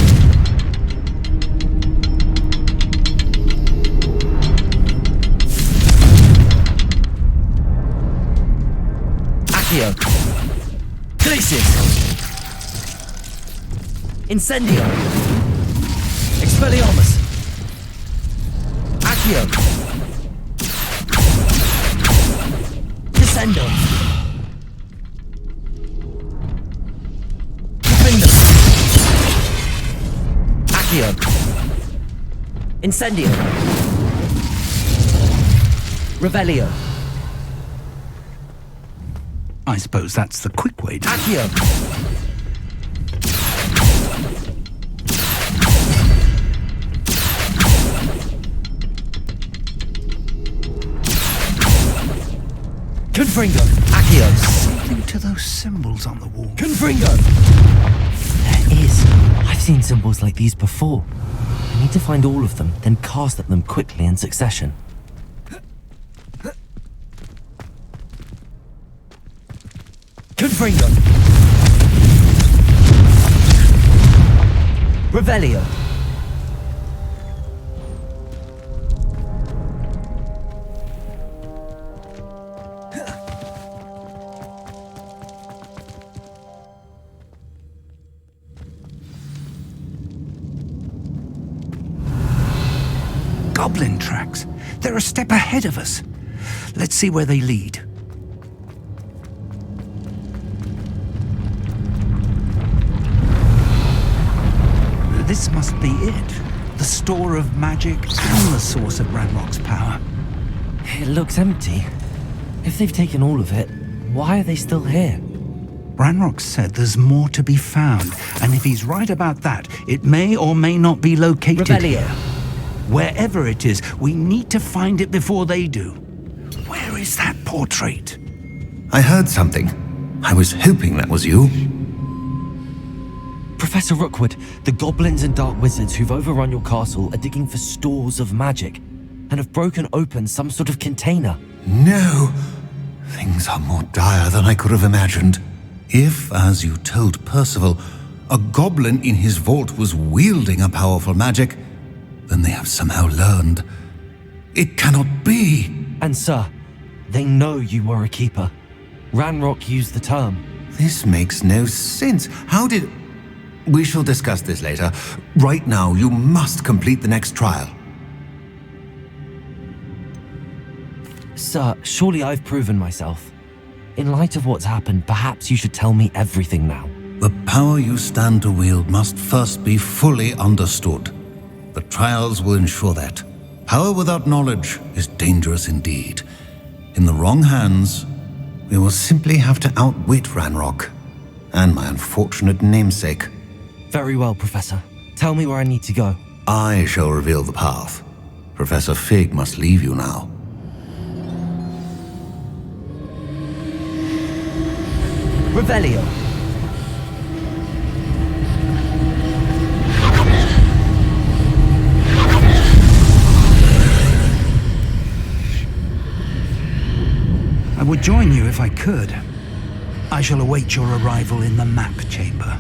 S8: Accio. Glacius. Incendio. Expelliarmus. Accio. Descendo. Defender. Accio. Incendio. Revelio.
S11: I suppose that's the quick way to...
S8: Accio. Confringo. Accio.
S11: Something to those symbols on the wall.
S8: Confringo.
S3: There is. I've seen symbols like these before. I need to find all of them, then cast at them quickly in succession.
S8: Confringo. Revelio.
S11: Goblin tracks. They're a step ahead of us. Let's see where they lead. This must be it. The store of magic and the source of Ranrock's power.
S3: It looks empty. If they've taken all of it, why are they still here?
S11: Ranrock said there's more to be found, and if he's right about that, it may or may not be located
S8: Revelio.
S11: here. Wherever it is, we need to find it before they do. Where is that portrait?
S12: I heard something. I was hoping that was you.
S3: Professor Rookwood, the goblins and dark wizards who've overrun your castle are digging for stores of magic and have broken open some sort of container.
S12: No! Things are more dire than I could have imagined. If, as you told Percival, a goblin in his vault was wielding a powerful magic, then they have somehow learned. It cannot be!
S3: And sir, they know you were a keeper. Ranrock used the term.
S12: This makes no sense. How did... We shall discuss this later. Right now, you must complete the next trial.
S3: Sir, surely I've proven myself. In light of what's happened, perhaps you should tell me everything now.
S12: The power you stand to wield must first be fully understood. The trials will ensure that. Power without knowledge is dangerous indeed. In the wrong hands, we will simply have to outwit Ranrock and my unfortunate namesake.
S3: Very well, Professor. Tell me where I need to go.
S12: I shall reveal the path. Professor Fig must leave you now.
S8: Revelio.
S11: I would join you if I could. I shall await your arrival in the map chamber.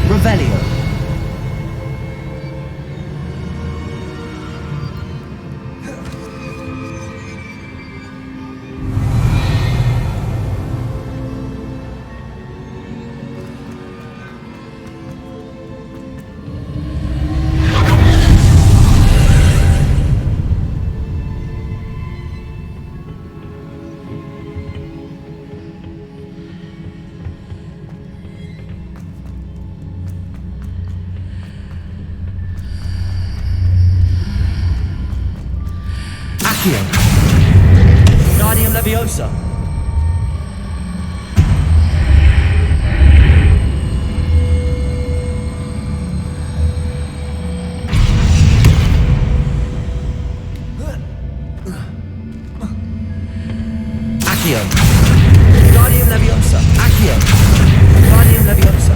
S8: Revelio. Guardium Leviosa. Accio. Guardium Leviosa. Accio. Guardium Leviosa.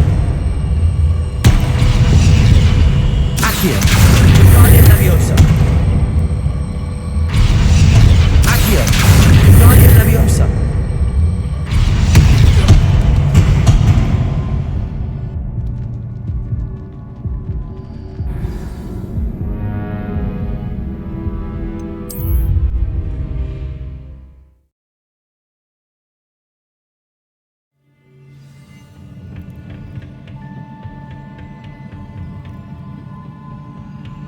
S8: Accio. Guardium Leviosa. Guardian Leviosa.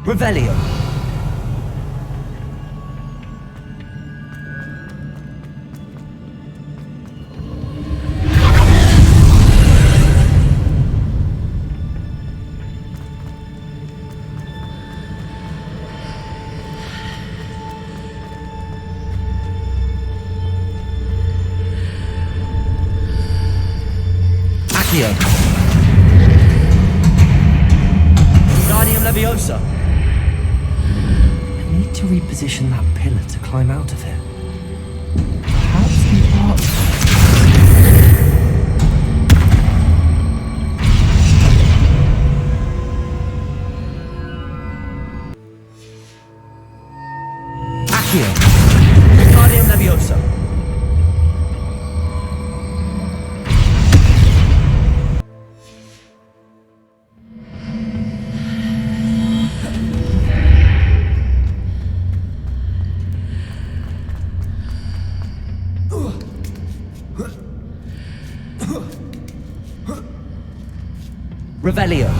S8: Revelio. Guardium Leviosa.
S3: I need to reposition that pillar to climb out of here. Perhaps the arch...
S8: Accio. Guardium Leviosa. Revelio.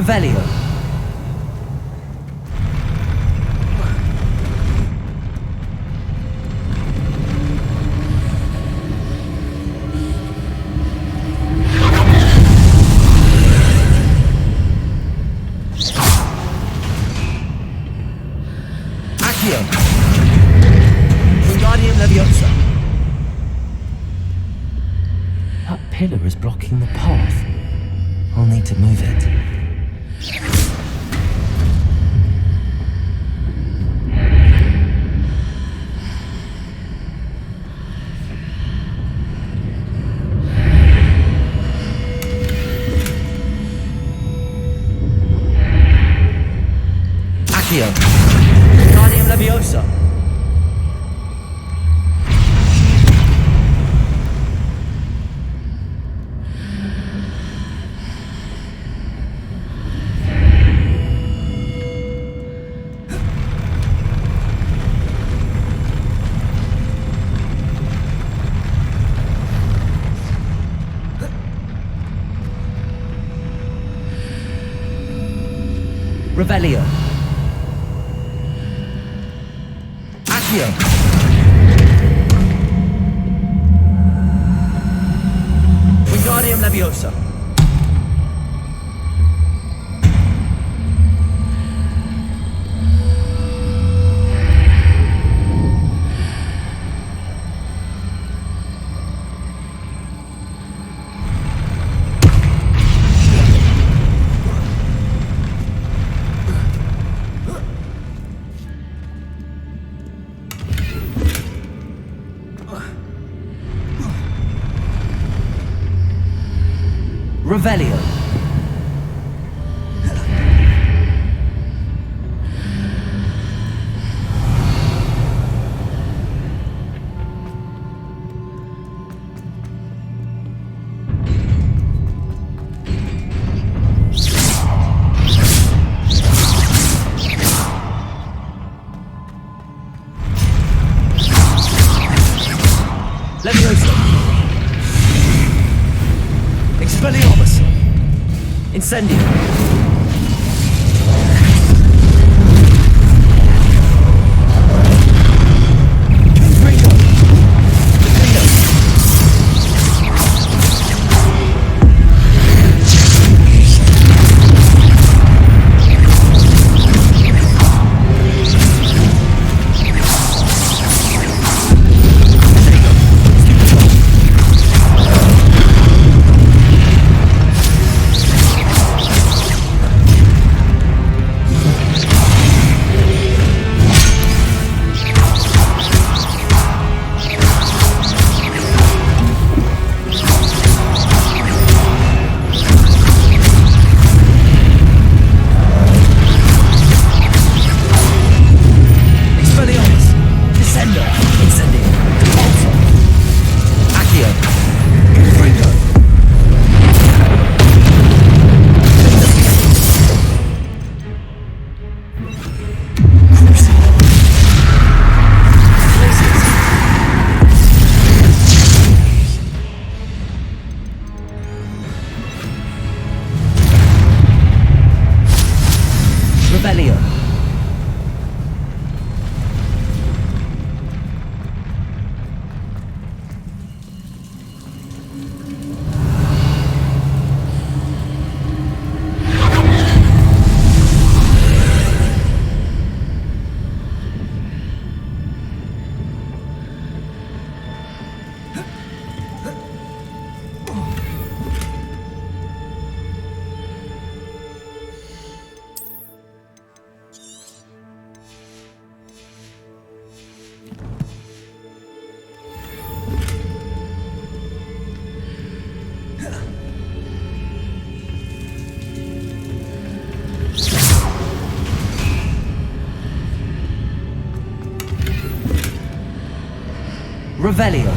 S8: Revelio. Accio. Wingardium Leviosa.
S3: That pillar is blocking the path. I'll need to move it.
S8: Accio. Wingardium Leviosa. Revelio. Accio. Wingardium Leviosa. Revelio. Leviosa. Expelliarmus. Incendio. Confringo. Defendo. Revelio. Revelio.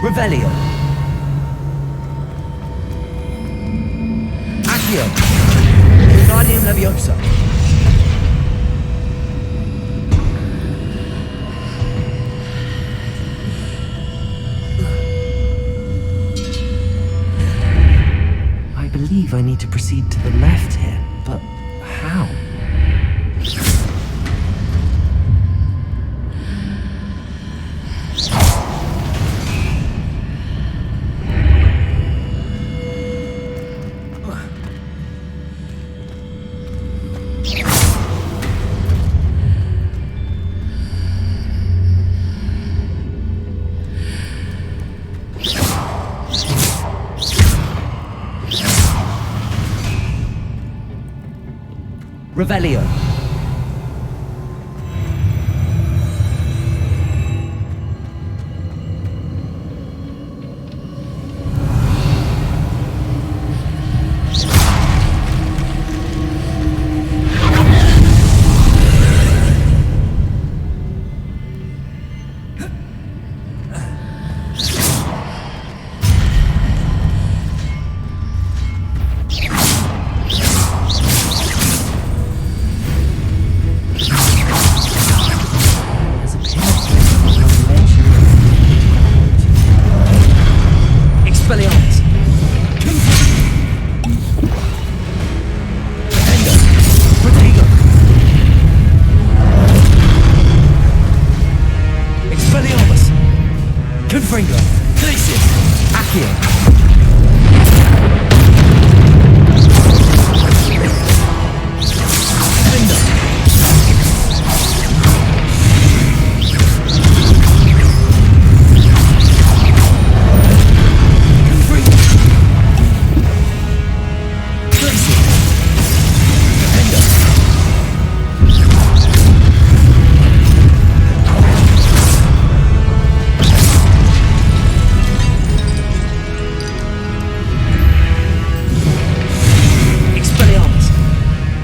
S8: Revelio. Accio. Wingardium Leviosa.
S3: believe I need to proceed to the left here, but how?
S8: Revelio.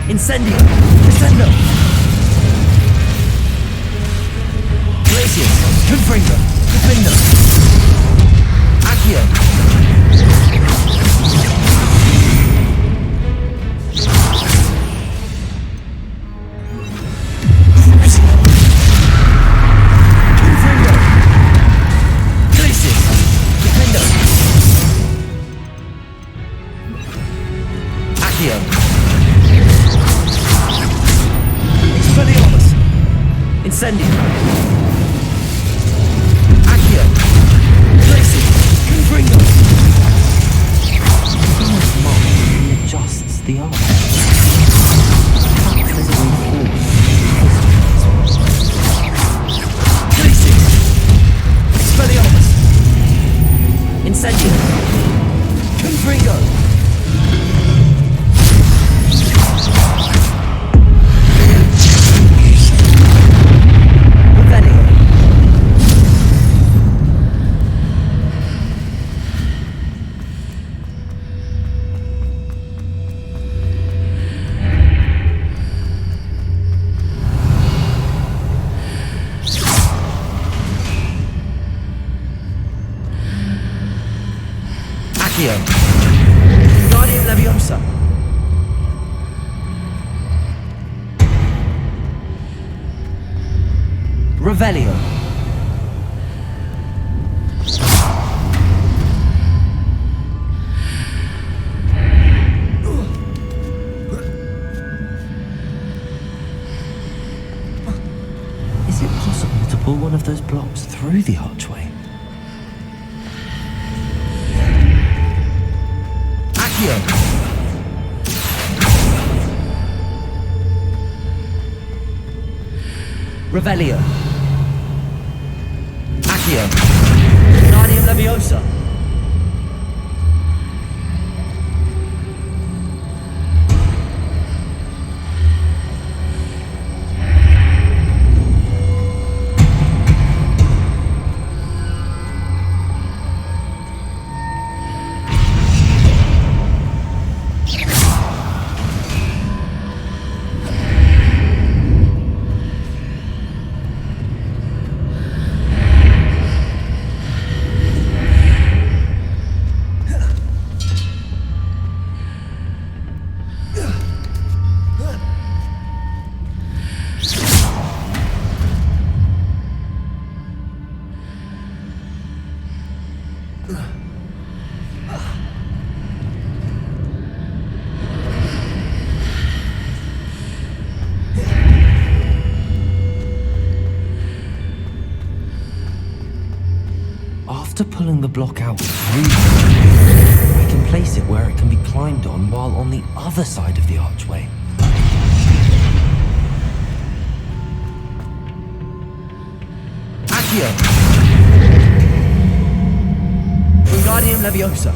S3: Incendio! Descendo! Glacius! Confringo! Defindo! Accio! Confringo! Glacius! Defindo! Accio! Expelliarmus! Incendio! Accio! Glacius! Confringo! Almost mock readjusts the arc. Perhaps there's a way forward. Glacius! Expelliarmus! Incendio! Confringo! Guardian Leviosa. Revelio. Is it possible to pull one of those blocks through the archway?
S8: Revelio. Accio. Guardian Leviosa.
S3: After pulling the block out through, I can place it where it can be climbed on while on the other side of the archway.
S8: Accio! Wingardium Leviosa.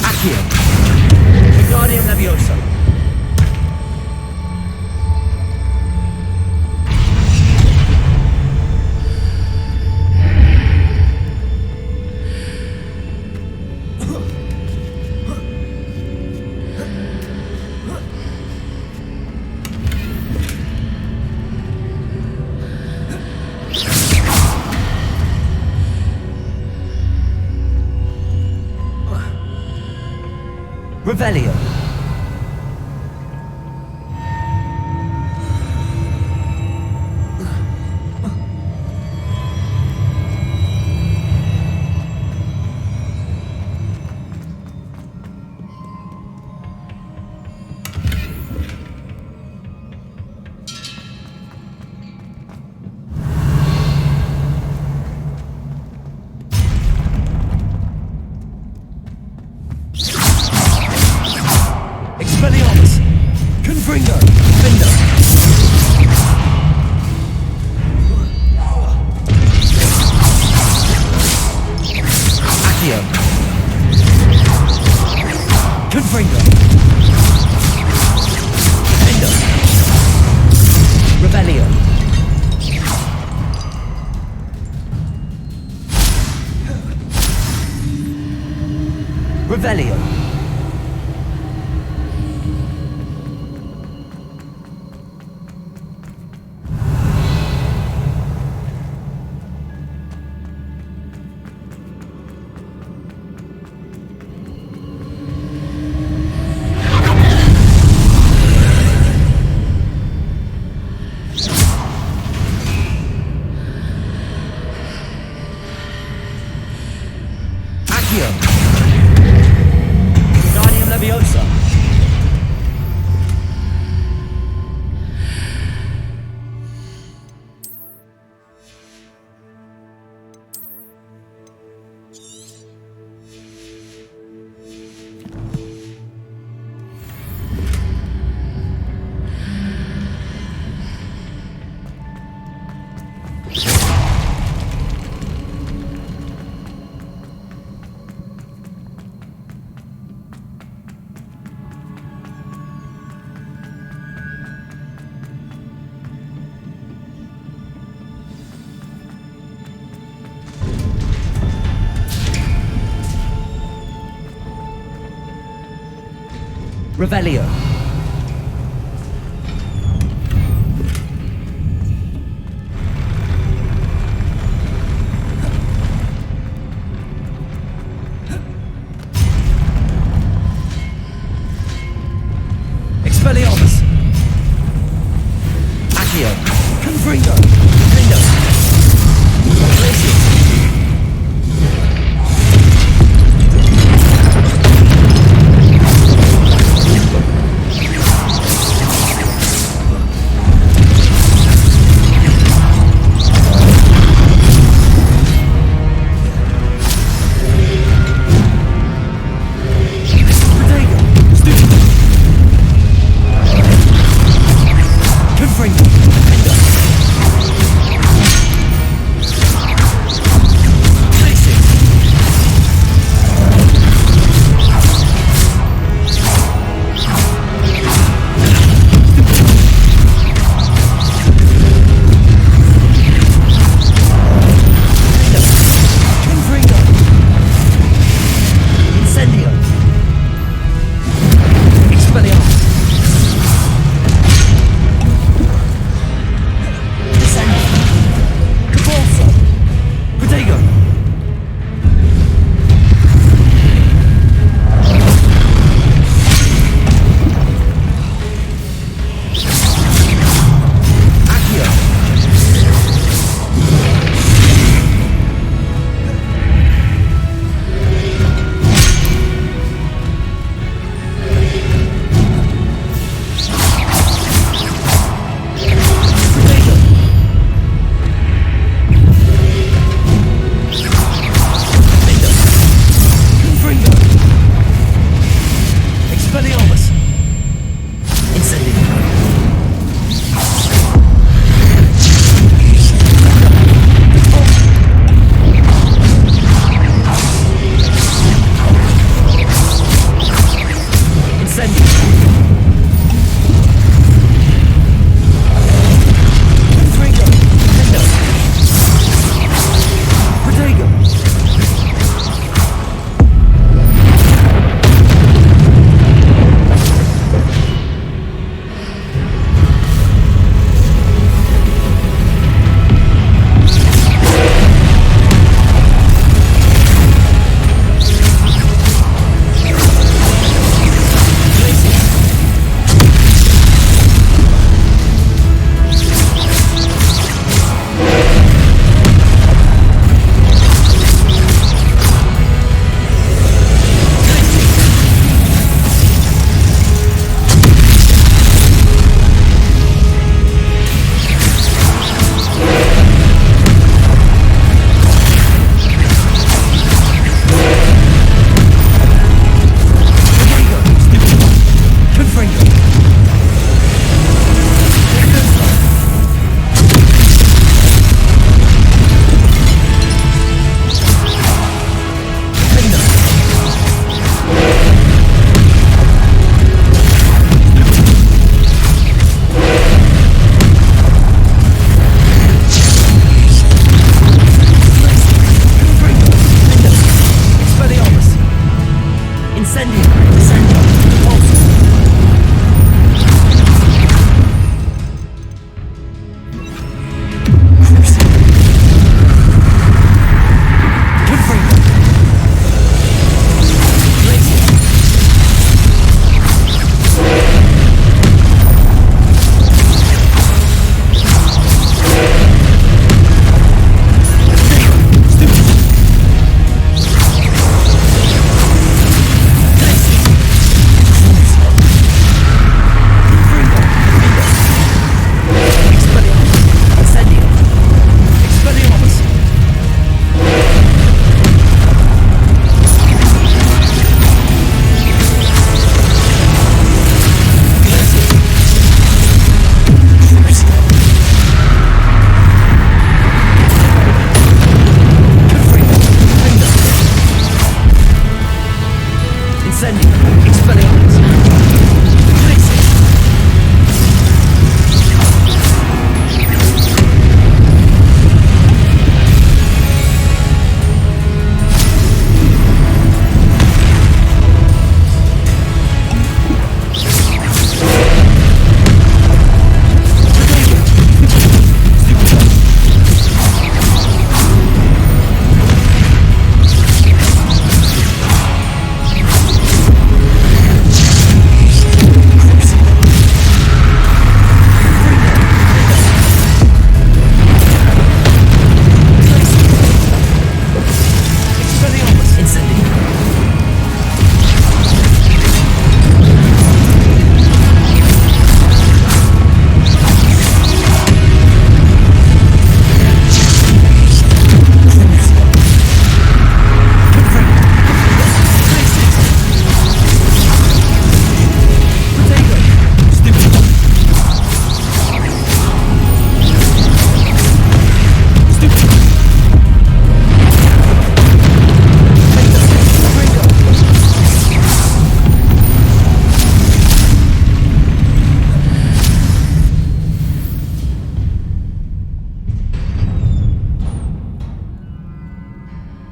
S8: Accio! Wingardium Leviosa. Revelio. Expelliarmus! Confringo! Findo! Accio! Confringo! Findo! Revelio! Revelio! Accio! Wingardium Leviosa! Revelio. Expelliarmus. Accio. Confringo. Findo. Glacius.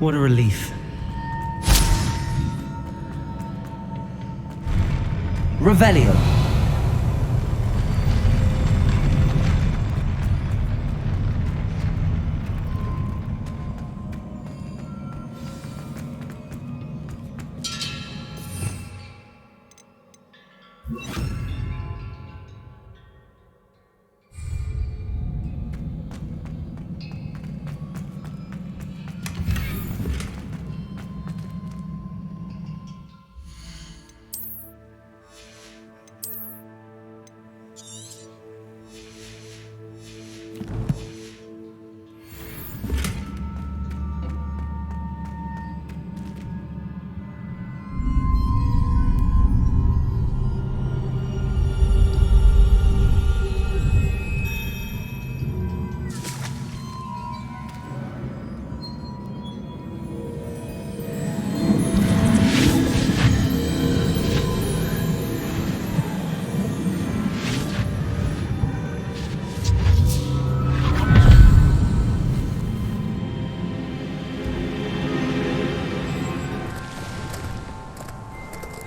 S13: What a relief.
S8: Revelio.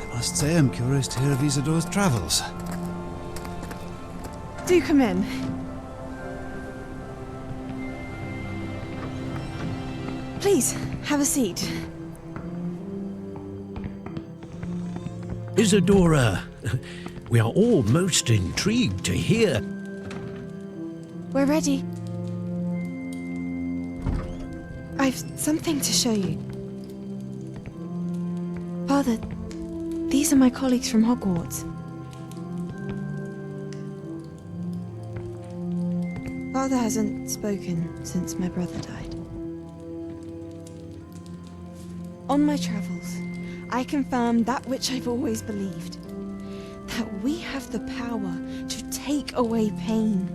S14: I must say I'm curious to hear of Isadore's travels.
S9: Do come in. Please, have a seat.
S13: Isadora, we are all most intrigued to hear.
S9: We're ready. I've something to show you. Father, these are my colleagues from Hogwarts. Father hasn't spoken since my brother died. On my travels, I confirmed that which I've always believed. That we have the power to take away pain.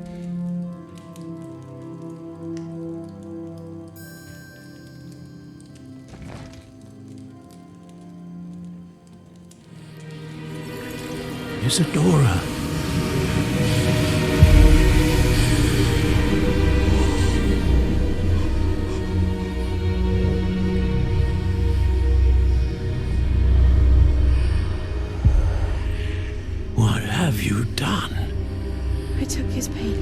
S13: Isadora. What have you done?
S9: I took his pain.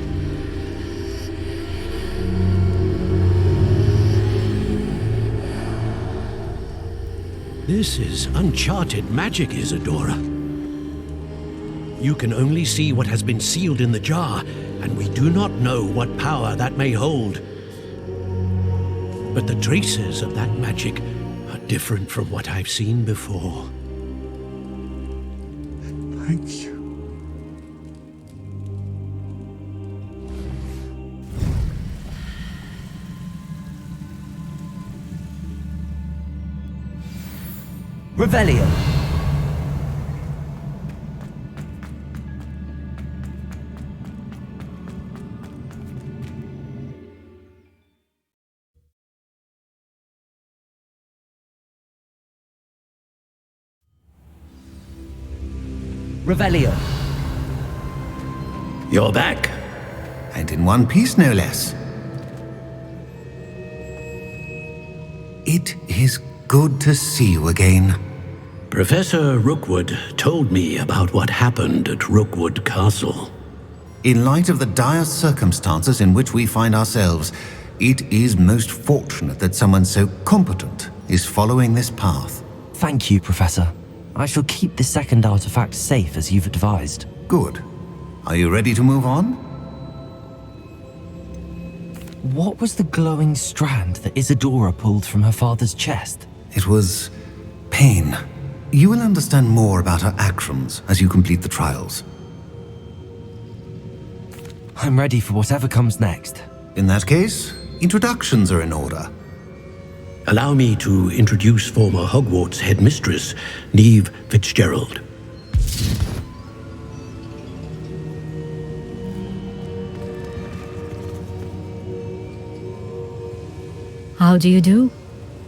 S13: This is uncharted magic, Isadora. You can only see what has been sealed in the jar, and we do not know what power that may hold. But the traces of that magic are different from what I've seen before.
S14: Thank you.
S8: Revelio. Revelio.
S13: You're back.
S12: And in one piece, no less. It is good to see you again.
S13: Professor Rookwood told me about what happened at Rookwood Castle.
S12: In light of the dire circumstances in which we find ourselves, it is most fortunate that someone so competent is following this path.
S3: Thank you, Professor. I shall keep the second artifact safe as you've advised.
S12: Good. Are you ready to move on?
S3: What was the glowing strand that Isadora pulled from her father's chest?
S12: It was pain. You will understand more about her actions as you complete the trials.
S3: I'm ready for whatever comes next.
S12: In that case, introductions are in order.
S13: Allow me to introduce former Hogwarts headmistress, Neve Fitzgerald.
S15: How do you do?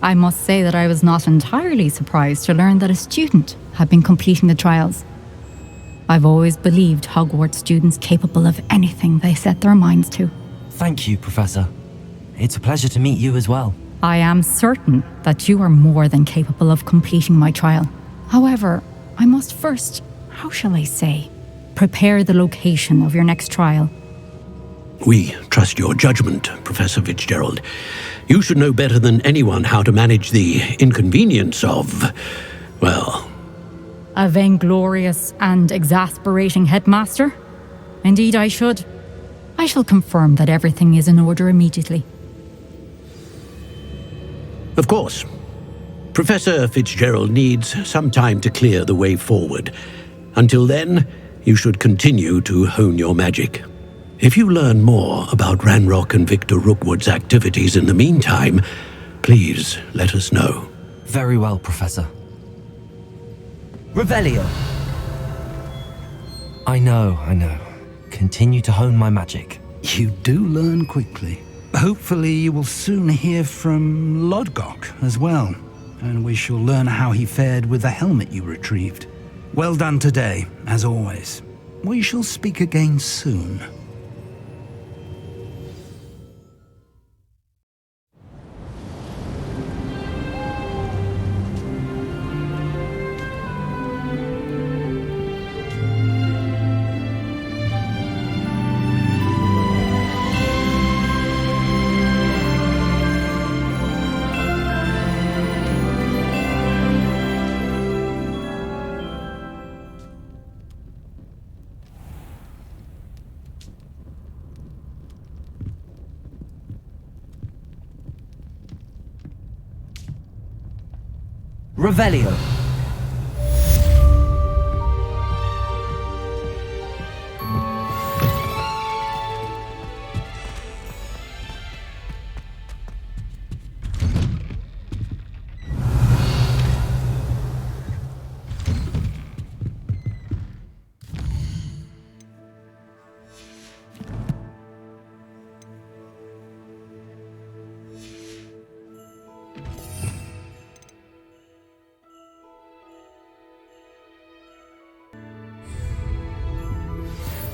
S15: I must say that I was not entirely surprised to learn that a student had been completing the trials. I've always believed Hogwarts students capable of anything they set their minds to.
S3: Thank you, Professor. It's a pleasure to meet you as well.
S15: I am certain that you are more than capable of completing my trial. However, I must first, how shall I say, prepare the location of your next trial.
S13: We trust your judgment, Professor Fitzgerald. You should know better than anyone how to manage the inconvenience of, well...
S15: A vainglorious and exasperating headmaster? Indeed I should. I shall confirm that everything is in order immediately.
S13: Of course. Professor Fitzgerald needs some time to clear the way forward. Until then, you should continue to hone your magic. If you learn more about Ranrock and Victor Rookwood's activities in the meantime, please let us know.
S3: Very well, Professor.
S8: Revelio.
S3: I know. Continue to hone my magic.
S11: You do learn quickly. Hopefully you will soon hear from Lodgok as well, and we shall learn how he fared with the helmet you retrieved. Well done today, as always. We shall speak again soon.
S8: Revelio.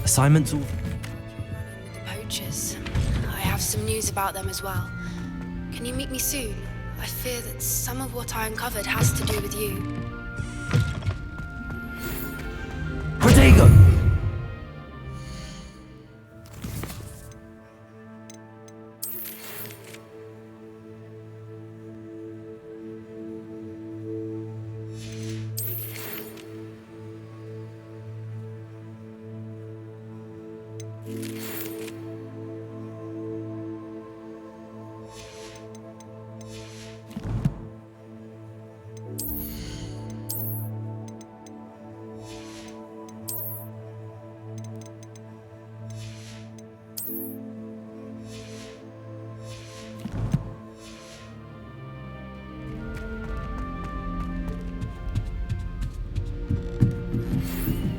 S3: Assignments all...
S16: The poachers. I have some news about them as well. Can you meet me soon? I fear that some of what I uncovered has to do with you.
S8: Protego!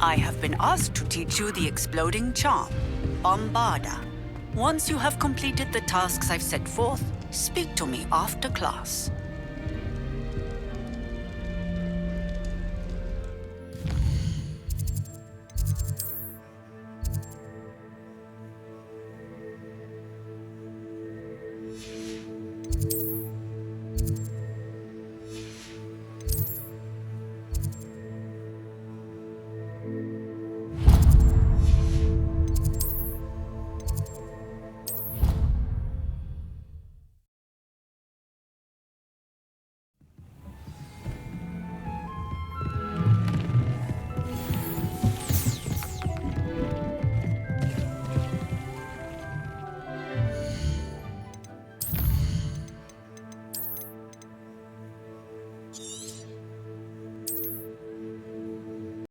S17: I have been asked to teach you the exploding charm, Bombarda. Once you have completed the tasks I've set forth, speak to me after class.